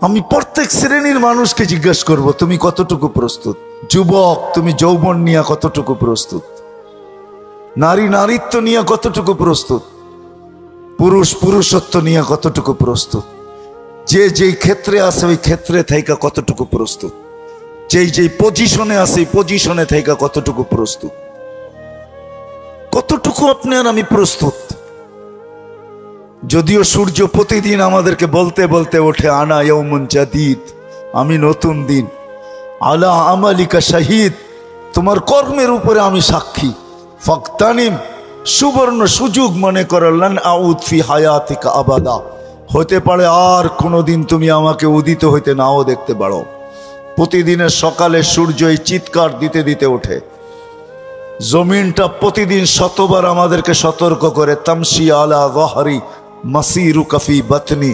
আমি প্রত্যেক শ্রেণীর মানুষকে জিজ্ঞেস করব, তুমি কতটুকু প্রস্তুত? যুবক, তুমি যৌবন নিয়ে কতটুকু প্রস্তুত? নারী নারীত্ব নিয়ে কতটুকু প্রস্তুত? পুরুষ পুরুষত্ব নিয়ে কতটুকু প্রস্তুত? যে যেই ক্ষেত্রে আছে ওই ক্ষেত্রে থেকে কতটুকু প্রস্তুত? যেই যেই পজিশনে আছে এই পজিশনে থেকে কতটুকু প্রস্তুত? কতটুকু আপনি আর আমি প্রস্তুত? যদিও সূর্য প্রতিদিন আমাদেরকে বলতে বলতে ওঠে, আনা ইয়াউমুন জাদীদ, আমি নতুন দিন, আলা আমালিকা শাহিদ, তোমার কর্মের উপরে আমি সাক্ষী। ফাকতানিম, সুবর্ণ সুযোগ মনে করো, লান আউদ ফি হায়াতিকা আবাদা, হতে পারে আর কোনোদিন তুমি আমাকে উদিত হইতে নাও দেখতে পারো। প্রতিদিনের সকালে সূর্য এই চিৎকার দিতে দিতে ওঠে। জমিনটা প্রতিদিন শতবার আমাদেরকে সতর্ক করে, তামশি আলা যাহরি মাসিরুকা ফি বাতনি,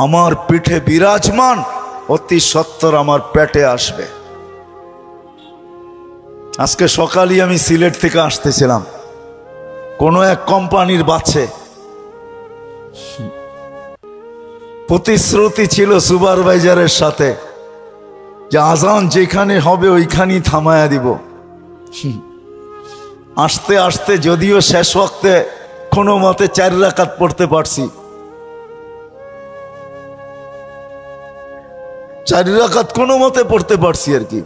আমার পিঠে বিরাজমান, অতি সত্বর আমার পেটে আসবে। আজকে সকালে আমি সিলেট থেকে আসতেছিলাম, কোনো এক কোম্পানির বাসে প্রতিশ্রুতি ছিল সুপারভাইজারের সাথে যে আজান যেখানে হবে ওইখানেই থামায়া দিব। আসতে আসতে যদিও শেষ ওয়াক্তে কোনো মতে 4 রাকাত পড়তে পারছি, 4 রাকাত কোনো মতে পড়তে পারছি আর কি।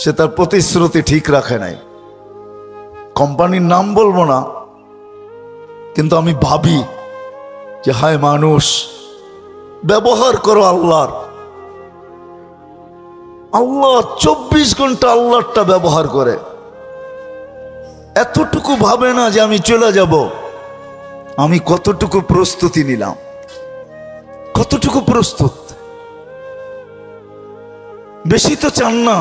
সে তার প্রতিশ্রুতি ঠিক রাখে নাই। কোম্পানির নাম বলবো না, কিন্তু আমি ভাবি যে হায় মানুষ, ব্যবহার করো আল্লাহর। আল্লাহ 24 ঘন্টা আল্লাহরটা ব্যবহার করে, এতটুকু ভাবে না যে আমি চলে যাব। আমি কতটুকু প্রস্তুতি নিলাম, কতটুকু প্রস্তুত। বেশি তো চান না,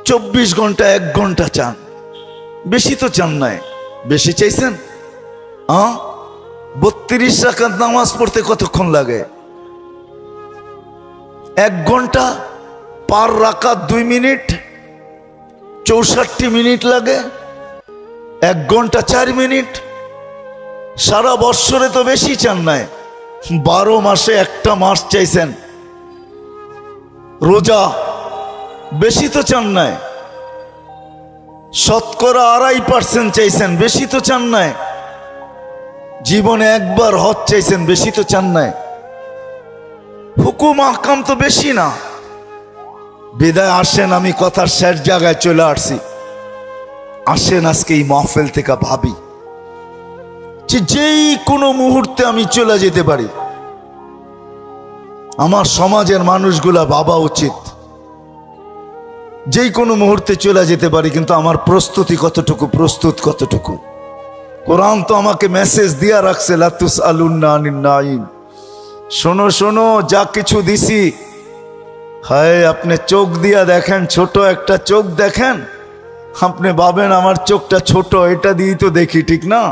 24 ঘন্টা 1 ঘন্টা চান, বেশি তো চান নাই। বেশি চাইছেন? 32 রাকাত নামাজ পড়তে কতক্ষণ লাগে? 1 ঘন্টা, পার রাকাত 2 মিনিট, 64 মিনিট লাগে। 1 ঘন্টা 4 মিনিট। সারা বৎসরে তো বেশি চান নাই, 12 মাসে একটা মাস চাইছেন। রোজা বেশি তো চান নাই, শতকরা 2.5% চাইছেন, বেশি তো চান নাই। জীবনে একবার হজ চাইছেন, বেশি তো চান নাই। হুকুম আহকাম তো বেশি না। বিদায় আসেন, আমি কথার শেষ জায়গায় চলে আসছি। আসেন আজকে এই মাহফিল থেকে ভাবি যে যেই কোনো মুহূর্তে আমি চলে যেতে পারি। আমার সমাজের মানুষগুলা ভাবা উচিত যেই কোনো মুহূর্তে চলে যেতে পারি, কিন্তু আমার প্রস্তুতি কতটুকু, প্রস্তুত কতটুকু। কোরআন তো আমাকে মেসেজ দিয়া রাখছে, লা তুসআলুন্না আনিন নাঈম। শোনো শোনো, যা কিছু দিছি, হায় আপনি চোখ দিয়া দেখেন, ছোট একটা চোখ দেখেন, আপনি ভাবেন আমার চোখটা ছোট, এটা দিয়েই তো দেখি, ঠিক না?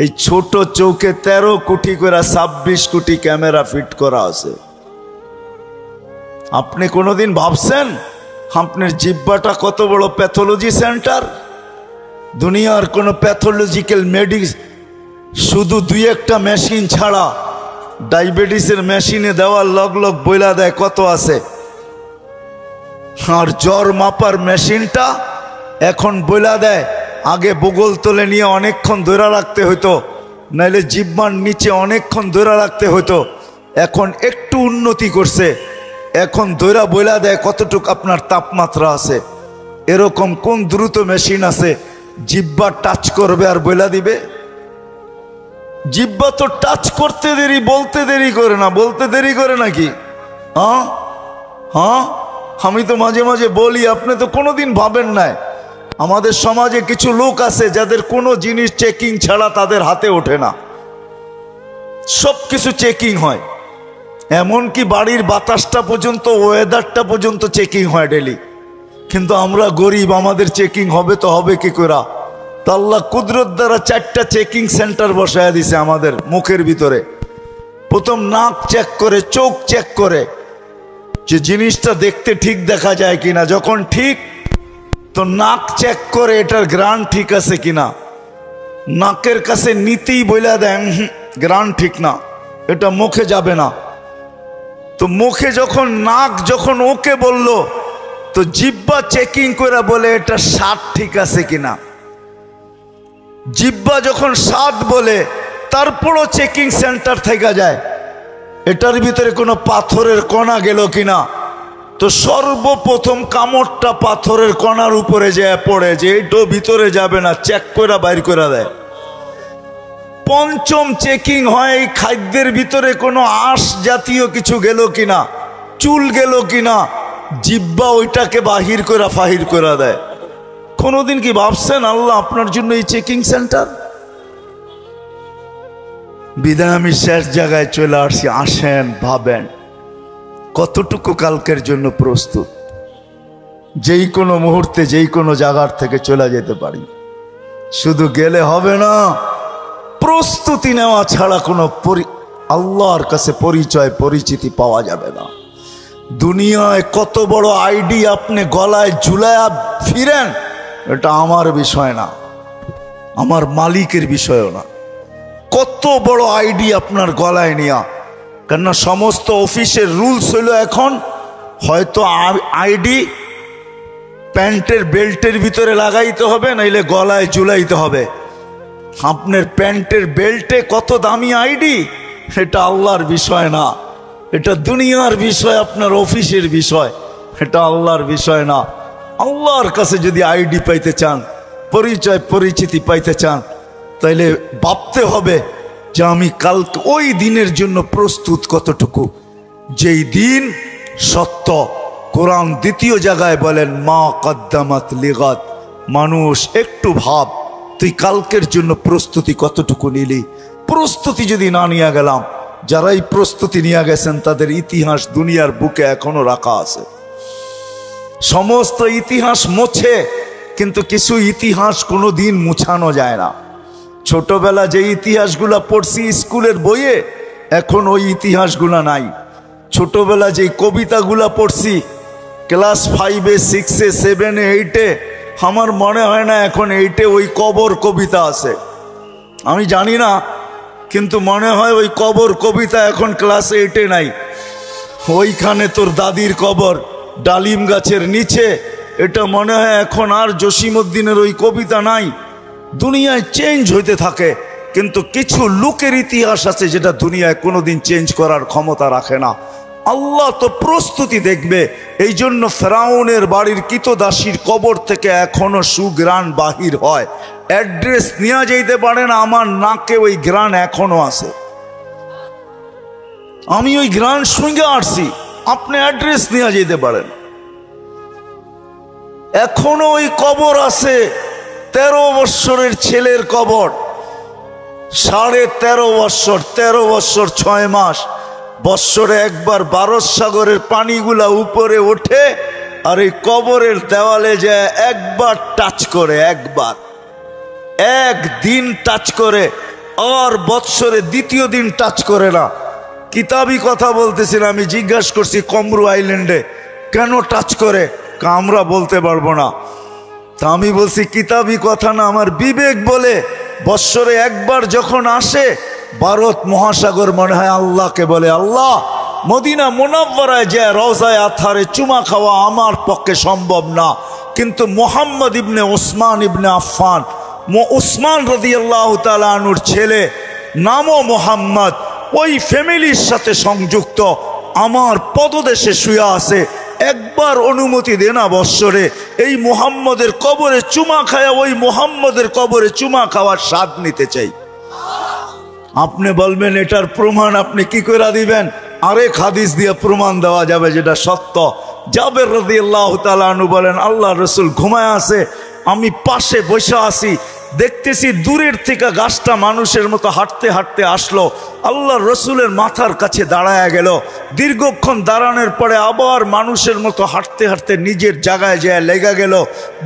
এই ছোট চোখে 13 কোটি করে 26 কোটি ক্যামেরা ফিট করা আছে। আপনি কোনোদিন ভাবছেন আপনার জিহ্বাটা কত বড় প্যাথোলজি সেন্টার? দুনিয়ার কোনো প্যাথোলজিক্যাল শুধু 2-1টা মেশিন ছাড়া, ডায়াবেটিসের মেশিনে দেওয়ার লগ লগ বইলা দেয় কত আছে। আর জ্বর মাপার মেশিনটা এখন বইলা দেয়, আগে বগল তলে নিয়ে অনেকক্ষণ ধরে রাখতে হতো, নাইলে জিহ্বার নিচে অনেকক্ষণ ধরে রাখতে হতো। এখন একটু উন্নতি করছে, এখন ধৈরা বইলা দেয় কতটুক আপনার তাপমাত্রা আছে। এরকম কোন দ্রুত মেশিন আছে জিহ্বা টাচ করবে আর বইলা দিবে? জিহ্বা তো টাচ করতে দেরি, বলতে দেরি করে না। বলতে দেরি করে নাকি? হ্যাঁ, আমি তো মাঝে মাঝে বলি, আপনি তো কোনোদিন ভাবেন নাই আমাদের সমাজে কিছু লোক আছে যাদের কোনো জিনিস চেকিং ছাড়া তাদের হাতে ওঠে না। সব কিছু চেকিং হয়, এমনকি বাড়ির বাতাসটা পর্যন্ত, ওয়েদারটা পর্যন্ত চেকিং হয় ডেলি। কিন্তু আমরা গরিব, আমাদের চেকিং হবে তো হবে কি করে? তা আল্লাহ কুদরত দ্বারা 4টা চেকিং সেন্টার বসায় দিছে আমাদের মুখের ভিতরে। প্রথম নাক চেক করে, চোখ চেক করে যে জিনিসটা দেখতে ঠিক দেখা যায় কিনা। যখন ঠিক, তো নাক চেক করে এটার গ্রান ঠিক আছে কিনা। নাকের কাছে নিতেই বইলা দেন গ্রান ঠিক না, এটা মুখে যাবে না। তো মুখে যখন নাক যখন ওকে বলল, তো জিহ্বা চেকিং করে বলে এটা স্বাদ ঠিক আছে কিনা। জিহ্বা যখন স্বাদ বলে, তারপরও চেকিং সেন্টার থেকে যায় এটার ভিতরে কোনো পাথরের কণা গেল কিনা। তো সর্বপ্রথম কামড়টা পাথরের কণার উপরে যায় পড়ে, যে এইটা ভিতরে যাবে না, চেক করে বাইর করে দেয়। পঞ্চম চেকিং হয় এই খাদ্যের ভিতরে কোনো আঁশ জাতীয় কিছু গেল কিনা, চুল গেল কিনা। জিহ্বা ওইটাকে বাহির করে ফাহির করে দেয়। কোনোদিন কি ভাবছেন আল্লাহ আপনার জন্য এই চেকিং সেন্টার? বিদায় আমি শেষ জায়গায় চলে আসছি। আসেন ভাবেন কতটুকু কালকের জন্য প্রস্তুত। যেই কোনো মুহূর্তে যেই কোনো জায়গার থেকে চলে যেতে পারি। শুধু গেলে হবে না, প্রস্তুতি নেওয়া ছাড়া কোনো আল্লাহর কাছে পরিচয় পরিচিতি পাওয়া যাবে না। দুনিয়ায় কত বড় আইডি আপনি গলায় ঝুলায়া ফিরেন, এটা আমার বিষয় না, আমার মালিকের বিষয়ও না। কত বড় আইডি আপনার গলায় নিয়া, কেননা সমস্ত অফিসের রুলস হইল এখন হয়তো আইডি প্যান্টের বেল্টের ভিতরে লাগাইতে হবে, নাইলে গলায় ঝুলাইতে হবে। আপনার প্যান্টের বেল্টে কত দামি আইডি, এটা আল্লাহর বিষয় না, এটা দুনিয়ার বিষয়, আপনার অফিসের বিষয়, এটা আল্লাহর বিষয় না। আল্লাহর কাছে যদি আইডি পাইতে চান, পরিচয় পরিচিতি পাইতে চান, তাইলে ভাবতে হবে যে আমি কালকে ওই দিনের জন্য প্রস্তুত কতটুকু, যেই দিন সত্য। কোরআন দ্বিতীয় জায়গায় বলেন মা কদ্দামাত লিগাদ, মানুষ একটু ভাব তুই কালকের জন্য প্রস্তুতি কতটুকু নিলি। প্রস্তুতি যদি না নিয়ে গেলাম, যারাই প্রস্তুতি নিয়ে গেছেন তাদের ইতিহাস দুনিয়ার বুকে এখনো রাখা আছে। সমস্ত ইতিহাস মোছে, কিন্তু কিছু ইতিহাস কোনো দিন মুছানো যায় না। ছোটবেলা যে ইতিহাসগুলা পড়ছি স্কুলের বইয়ে, এখন ওই ইতিহাসগুলা নাই। ছোটবেলা যে কবিতাগুলা পড়ছি ক্লাস 5-এ 6-এ 7-এ 8-এ, আমার মনে হয় না এখন 8-এ ওই কবর কবিতা আছে, আমি জানি না, কিন্তু মনে হয় ওই কবর কবিতা এখন ক্লাস 8-এ নাই। ওইখানে তোর দাদির কবর ডালিম গাছের নিচে, এটা মনে হয় এখন আর জসিমউদ্দিনের ওই কবিতা নাই। দুনিয়ায় চেঞ্জ হইতে থাকে, কিন্তু কিছু লোকের ইতিহাস আছে যেটা দুনিয়ায় কোনোদিন চেঞ্জ করার ক্ষমতা রাখে না। আল্লাহ তো প্রস্তুতি দেখবে, এই জন্য ফেরাউনের বাড়ির কৃতদাসীর কবর থেকে এখনো সুগ্রাণ বাহির হয়। অ্যাড্রেস নিয়ে যেতে পারে না, আমার নাকে ওই গ্রাণ এখনো আছে, আমি ওই গ্রাণ সঙ্গে আসছি, আপনি অ্যাড্রেস নিয়ে যেতে পারেন। এখনো ওই কবর আছে, 13 বৎসরের ছেলের কবর, 13.5 বৎসর, 13 বৎসর 6 মাস, বৎসরে একবার ভারত সাগরের পানিগুলা উপরে ওঠে, আর এই কবরের দেওয়ালে যায় একবার টাচ করে, একদিন টাচ করে, আর বৎসরে দ্বিতীয় দিন টাচ করে না। কিতাবি কথা বলতেছিলাম, আমি জিজ্ঞাসা করছি কমরু আইল্যান্ডে কেন টাচ করে, আমরা বলতে পারবো না। তা আমি বলছি কিতাবি কথা না, আমার বিবেক বলে বৎসরে একবার যখন আসে, ভারত মহাসাগর মনে হয় আল্লাহকে বলে, আল্লাহ মদিনা মুনাওয়ারায় যায় রওজায়ে আতহারে চুমা খাওয়া আমার পক্ষে সম্ভব না, কিন্তু মুহাম্মদ ইবনে ওসমান ইবনে আফফান, ওসমান রাদিয়াল্লাহু তাআলা আনহুর ছেলে, নামও মুহাম্মদ, ওই ফ্যামিলির সাথে সংযুক্ত, আমার পদদেশে শুয়ে আছে, একবার অনুমতি দে না বৎসরে এই মুহাম্মদের কবরে চুমা খায়া ওই মুহাম্মদের কবরে চুমা খাওয়ার স্বাদ নিতে চাই। আপনি বলবেন এটার প্রমাণ আপনি কি করে দিবেন? আরেক হাদিস দিয়ে প্রমাণ দেওয়া যাবে যেটা সত্য। জাবের রাদিয়াল্লাহু তাআলা আনহু বলেন, আল্লাহ রসুল ঘুমায় আছে, আমি পাশে বসে আছি, দেখতেছি দূরের থেকে গাছটা মানুষের মতো হাঁটতে হাঁটতে আসলো, আল্লাহ রসুলের মাথার কাছে দাঁড়ায় গেল, দীর্ঘক্ষণ দাঁড়ানোর পরে আবার মানুষের মতো হাঁটতে হাঁটতে নিজের জায়গায় যায় লেগে গেল,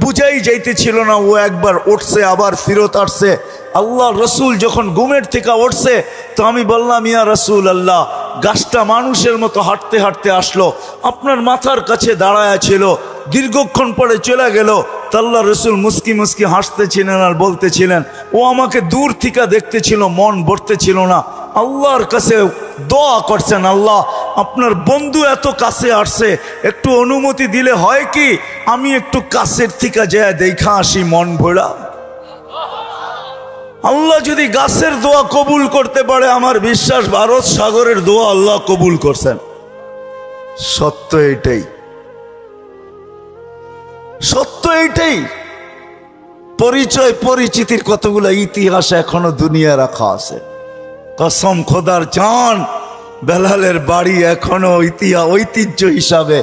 বুঝাই যাইতেছিল না ও একবার উঠছে আবার ফিরত আসছে। আল্লাহ রসুল যখন ঘুমের থেকে উঠছে, তো আমি বললাম, ইয়া রসুল আল্লাহ, গাছটা মানুষের মতো হাঁটতে হাঁটতে আসলো, আপনার মাথার কাছে দাঁড়ায় ছিল, দীর্ঘক্ষণ পরে চলে গেল। আল্লাহ রসুল মুস্কি মুস্কি হাসতেছিলেন আর বলতেছিলেন, ও আমাকে দূর থেকে দেখতেছিল, মন ভরতেছিল না। আল্লাহর কাছে দোয়া করছেন, আল্লাহ আপনার বন্ধু এত কাছে আসছে, একটু অনুমতি দিলে হয় কি আমি একটু কাছের থেকে যায় দেখা আসি মন ভরা। আল্লাহ যদি গাছের দোয়া কবুল করতে পারে, আমার বিশ্বাস ভারত সাগরের দোয়া আল্লাহ কবুল করছেন। সত্য এইটাই, সত্য এইটাই। পরিচয় পরিচিতির কতগুলো ইতিহাস এখনো দুনিয়া রাখা আছে। কসম খোদার জান, বেলালের বাড়ি এখনো ঐতিহ্য হিসাবে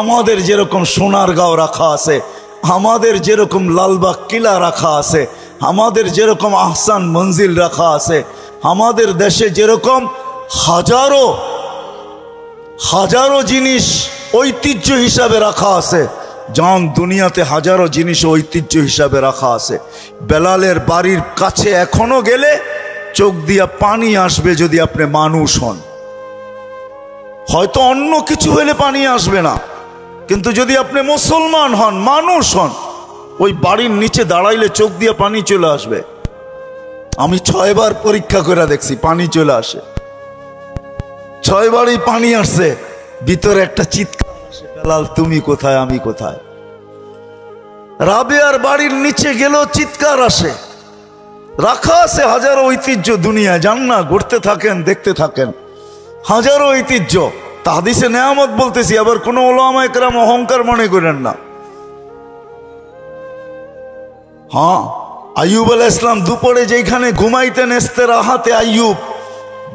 আমাদের যেরকম সোনারগাঁও রাখা আছে, আমাদের যেরকম লালবাগ কিলা রাখা আছে, আমাদের যেরকম আহসান মঞ্জিল রাখা আছে, আমাদের দেশে যেরকম হাজারো হাজারো জিনিস ঐতিহ্য হিসাবে রাখা আছে, জান দুনিয়াতে হাজারো জিনিস ঐতিহ্য হিসাবে রাখা আছে। বেলালের বাড়ির কাছে এখনো গেলে চোখ দিয়া পানি আসবে যদি আপনি মানুষ হন। হয়তো অন্য কিছু হলে পানি আসবে না, কিন্তু যদি আপনি মুসলমান হন, মানুষ হন, ওই বাড়ির নিচে দাঁড়াইলে চোখ দিয়ে পানি চলে আসবে। আমি 6 বার পরীক্ষা করে দেখছি, পানি চলে আসে। 6 বারই পানি আসছে, ভিতরে একটা চিৎকার আসে, বেলাল তুমি কোথায়, আমি কোথায়। রাবেয়ার বাড়ির নিচে গেলেও চিৎকার আসে। রাখা আছে হাজারো ঐতিহ্য দুনিয়া, যান না, ঘুরতে থাকেন, দেখতে থাকেন, হাজারো ঐতিহ্য। হাদিসে নেয়ামত বলতেছি, আবার কোন ওলামায়ে কেরাম অহংকার মনে করেন না। হ্যাঁ, আইয়ুব আলাইহিস সালাম দুপুরে যেখানে ঘুমাইতেন, ইস্তেরাহাতে আইয়ুব,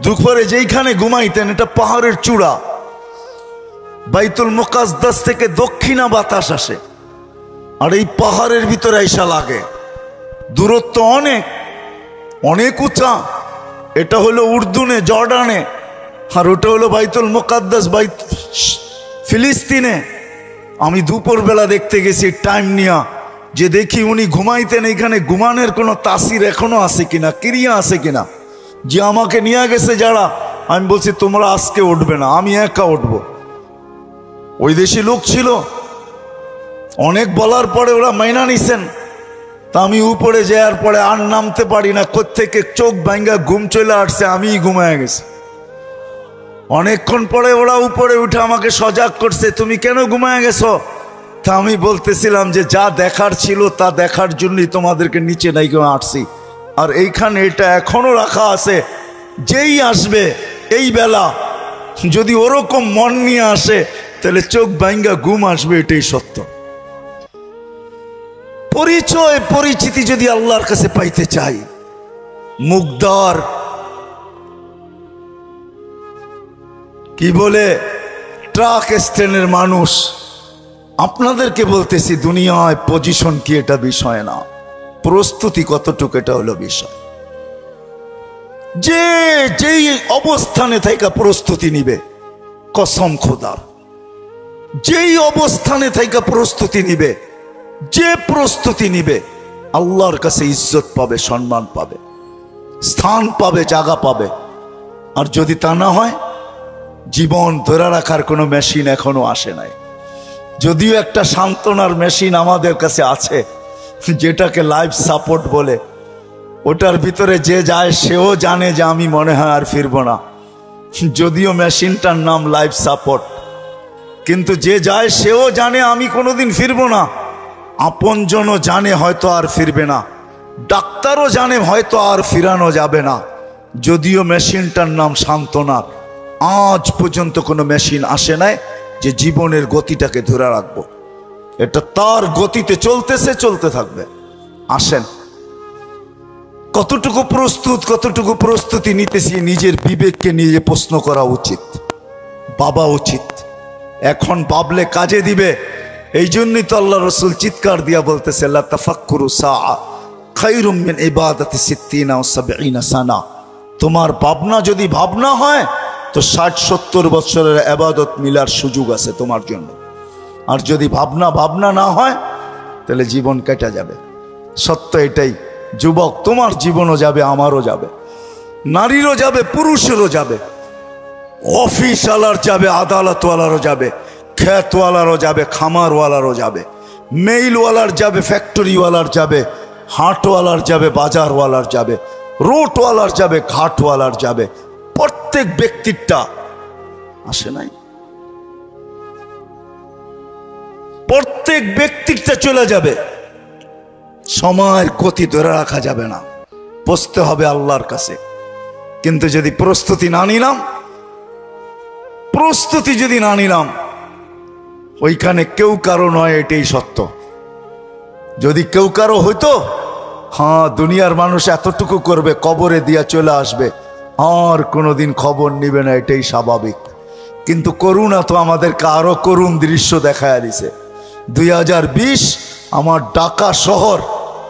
দুপুরে যেখানে ঘুমাইতেন, এটা পাহাড়ের চূড়া। বাইতুল মুকাদ্দাস থেকে দক্ষিণা বাতাস আসে, আর এই পাহাড়ের ভিতরে আইসা লাগে। দূরত্ব অনেক অনেক উঁচা। এটা হলো উর্দুনে, জর্ডানে, আর ওটা হলো বাইতুল মুকাদ্দাস, ফিলিস্তিনে। আমি দুপুর বেলা দেখতে গেছি টাইম নিয়া, যে দেখি উনি ঘুমাইতেন, এখানে ঘুমানোর কোনো তাসির এখনো আছে কিনা, ক্রিয়া আছে কিনা। যে আমাকে নিয়ে গেছে যারা, আমি বলছি তোমরা আজকে উঠবে না, আমি একা উঠবো। ওই দেশি লোক ছিল, অনেক বলার পরে ওরা মাইনা নিছেন। তা আমি উপরে যাওয়ার পরে আর নামতে পারি না, কোত্থেকে চোখ ভাঙ্গা ঘুম চলে আসছে, আমি ঘুমায় গেছি। অনেকক্ষণ পরে ওরা উপরে উঠে আমাকে সজাগ করছে, তুমি কেন ঘুমায় গেছো? তা আমি বলতেছিলাম যে যা দেখার ছিল তা দেখার জন্যই তোমাদেরকে নিচে নাই কেউ আসছি। আর এইখানে এটা এখনো রাখা আছে, যেই আসবে এই বেলা যদি ওরকম মন নিয়ে আসে, তাহলে চোখ ভাঙ্গা ঘুম আসবে, এটাই সত্য। পরিচয় পরিচিতি যদি আল্লাহর কাছে পাইতে চাই, মুগদার কি বলে ট্রাক স্ট্যান্ডের মানুষ, আপনাদেরকে বলতেছি, দুনিয়ায় পজিশন কি এটা বিষয় না, প্রস্তুতি কতটুকু এটা হলো বিষয়। যে যেই অবস্থানে থেকে প্রস্তুতি নিবে, কসম খোদার, যেই অবস্থানে থেকে প্রস্তুতি নিবে, যে প্রস্তুতি নিবে, আল্লাহর কাছে ইজ্জত পাবে, সম্মান পাবে, স্থান পাবে, জায়গা পাবে। আর যদি তা না হয়, জীবন ধরে রাখার কোনো মেশিন এখনো আসে নাই। যদিও একটা সান্ত্বনার মেশিন আমাদের কাছে আছে, যেটাকে লাইফ সাপোর্ট বলে। ওটার ভিতরে যে যায় সেও জানে যে আমি মনে হয় আর ফিরবো না, যদিও মেশিনটার নাম লাইফ সাপোর্ট। কিন্তু যে যায় সেও জানে আমি কোনোদিন ফিরবো না। আপনজনও জানে হয়তো আর ফিরবে না, ডাক্তারও জানে হয়তো আর ফিরানো যাবে না, যদিও মেশিনটার নাম সান্ত্বনা। আজ পর্যন্ত কোনো মেশিন আসে নাই যে জীবনের গতিটাকে ধরে রাখবো। এটা তার গতিতে চলতেছে, চলতে থাকবে। আসেন, কতটুকু প্রস্তুত, কতটুকু প্রস্তুতি নিতেছি, নিজের বিবেককে নিজে প্রশ্ন করা উচিত, ভাবা উচিত। এখন ভাবলে কাজে দিবে। এই জন্যই তো আল্লাহ রসুল চিৎকার দিয়া বলতেছে, লা তাফাক্কুরু সাআ খায়রুম মিন ইবাদাতি 60 ও 70 সানা। তোমার ভাবনা যদি ভাবনা হয়, তো 60-70 বছরের ইবাদত মিলার সুযোগ আছে তোমার জন্য। আর যদি ভাবনা না হয়, তাহলে জীবন কেটে যাবে। সত্য এটাই। যুবক, তোমার জীবনও যাবে, আমারও যাবে, নারীরও যাবে, পুরুষেরও যাবে, অফিসওয়ালার যাবে, আদালতওয়ালারও যাবে, ক্ষেতওয়ালারও যাবে, খামারওয়ালারও যাবে, মেইলওয়ালার যাবে, ফ্যাক্টরিওয়ালার যাবে, হাটওয়ালার যাবে, বাজারওয়ালার যাবে, রোডওয়ালার যাবে, ঘাটওয়ালার যাবে। প্রত্যেক ব্যক্তিরটা আসে নাই, প্রত্যেক ব্যক্তিরটা চলে যাবে। সময়ের গতি ধরে রাখা যাবে না, বসতে হবে আল্লাহর কাছে। কিন্তু যদি প্রস্তুতি না নিলাম, ওইখানে কেউ কারো নয়, এটাই সত্য। যদি কেউ কারো হইতো, হ্যাঁ, দুনিয়ার মানুষ এতটুকু করবে, কবরে দিয়া চলে আসবে, আর কোনোদিন খবর নিবে না, এটাই স্বাভাবিক। কিন্তু করুণা তো আমাদেরকে আরো করুণ দৃশ্য দেখায় দিছে। 2020 আমার ঢাকা শহর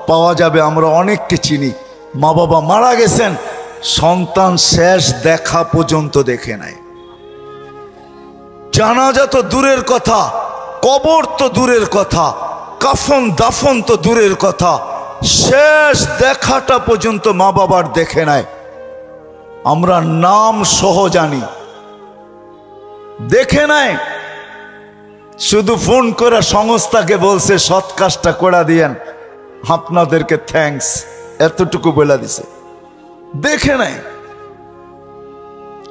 পাওয়া যাবে, আমরা অনেককে চিনি, মা বাবা মারা গেছেন, সন্তান শেষ দেখা পর্যন্ত দেখে নাই। জানাজা তো দূরের কথা, কবর তো দূরের কথা, কাফন দাফন তো দূরের কথা, শেষ দেখাটা পর্যন্ত মা বাবার দেখে নাই। আমরা নাম সহ জানি, দেখে নাই, শুধু ফোন করে সংস্থাকে বলছে সৎ কাজটা করে দিয়েন, আপনাদেরকে থ্যাঙ্কস, এতটুকু বলে দিছে। দেখে নাই।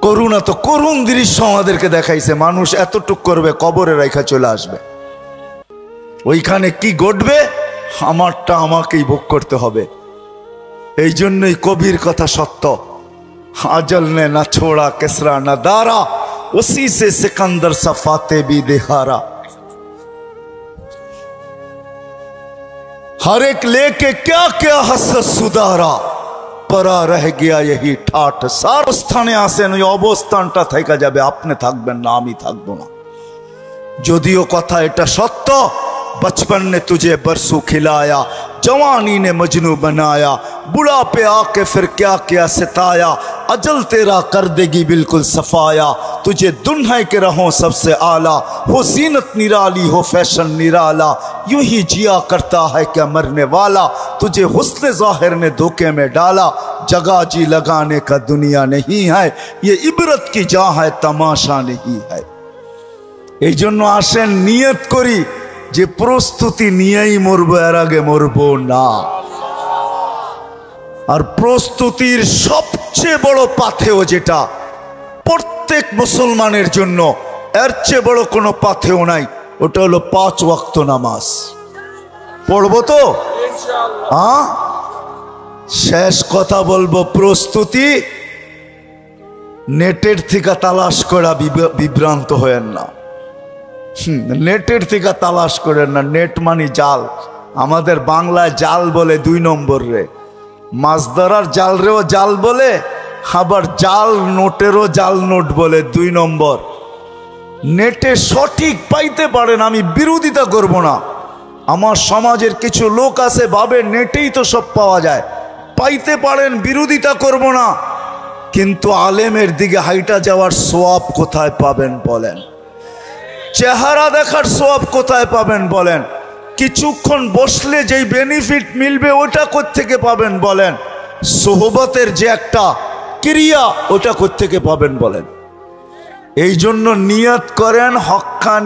করুণা তো করুণ দৃশ্য আমাদেরকে দেখাইছে। মানুষ এতটুক করবে, কবরে রাখা চলে আসবে। ওইখানে কি ঘটবে আমারটা আমাকেই ভোগ করতে হবে। এই জন্যই কবির কথা সত্য, আজল নে না ছোড়া কেসরা না দারা, উসি সে সিকন্দর সফাতে भी देहारा। हर एक लेके क्या क्या हसरत सुधारा, परा रह गया यही ठाठ। सार স্থানে আসেন, ওই অবস্থানটা থেকে যাবে, আপনি থাকবেন না, আমি থাকবো না। যদিও কথা এটা সত্য, बचपन ने तुझे बरसों खिलाया, जवानी ने मजनू बनाया, बुढ़ापे आके फिर क्या क्या सताया, अजल तेरा कर देगी बिल्कुल सफाया। तुझे दुन्हा के रहो सबसे आला, हो जीनत निराली हो फैशन निराला, यूं ही जिया करता है क्या मरने वाला, तुझे हुस्न ज़ाहिर ने धोखे में डाला। जगह जी लगाने का दुनिया नहीं है, ये इबरत की जा है तमाशा नहीं है। এই জন্য আসেন নিয়ত করি যে প্রস্তুতি নিয়েই মরবো, এর আগে মরবো না। আর প্রস্তুতির সবচেয়ে বড় পাথেয় যেটা প্রত্যেক মুসলমানের জন্য, এর চেয়ে বড় কোনো পাথেয় নাই, ওটা হলো 5 ওয়াক্ত নামাজ। পড়বো তো ইনশাআল্লাহ। শেষ কথা বলবো, প্রস্তুতি নেটের থেকে তালাশ করা, বিভ্রান্ত হয়েন না। নেটের থেকে তালাশ করেন না, নেট মানি জাল। আমাদের বাংলায় জাল বলে 2 নম্বর রে, মাছ ধরার জাল রেও জাল বলে, আবার জাল নোটেরও জাল নোট বলে 2 নম্বর। নেটে সঠিক পাইতে পারেন, আমি বিরোধিতা করব না। আমার সমাজের কিছু লোক আছে ভাবে নেটেই তো সব পাওয়া যায়, পাইতে পারেন, বিরোধিতা করব না। কিন্তু আলেমের দিকে হাইটা যাওয়ার সওয়াব কোথায় পাবেন বলেন? চেহারা দেখার সওয়াব কোথায় পাবেন বলেন? কিছুক্ষণ বসলে যেই বেনিফিট মিলবে ওটা কোত্থেকে পাবেন বলেন? সোহবতের যে একটা ক্রিয়া, ওটা কোত্থেকে পাবেন বলেন? এই জন্য নিয়ত করেন হক্কানি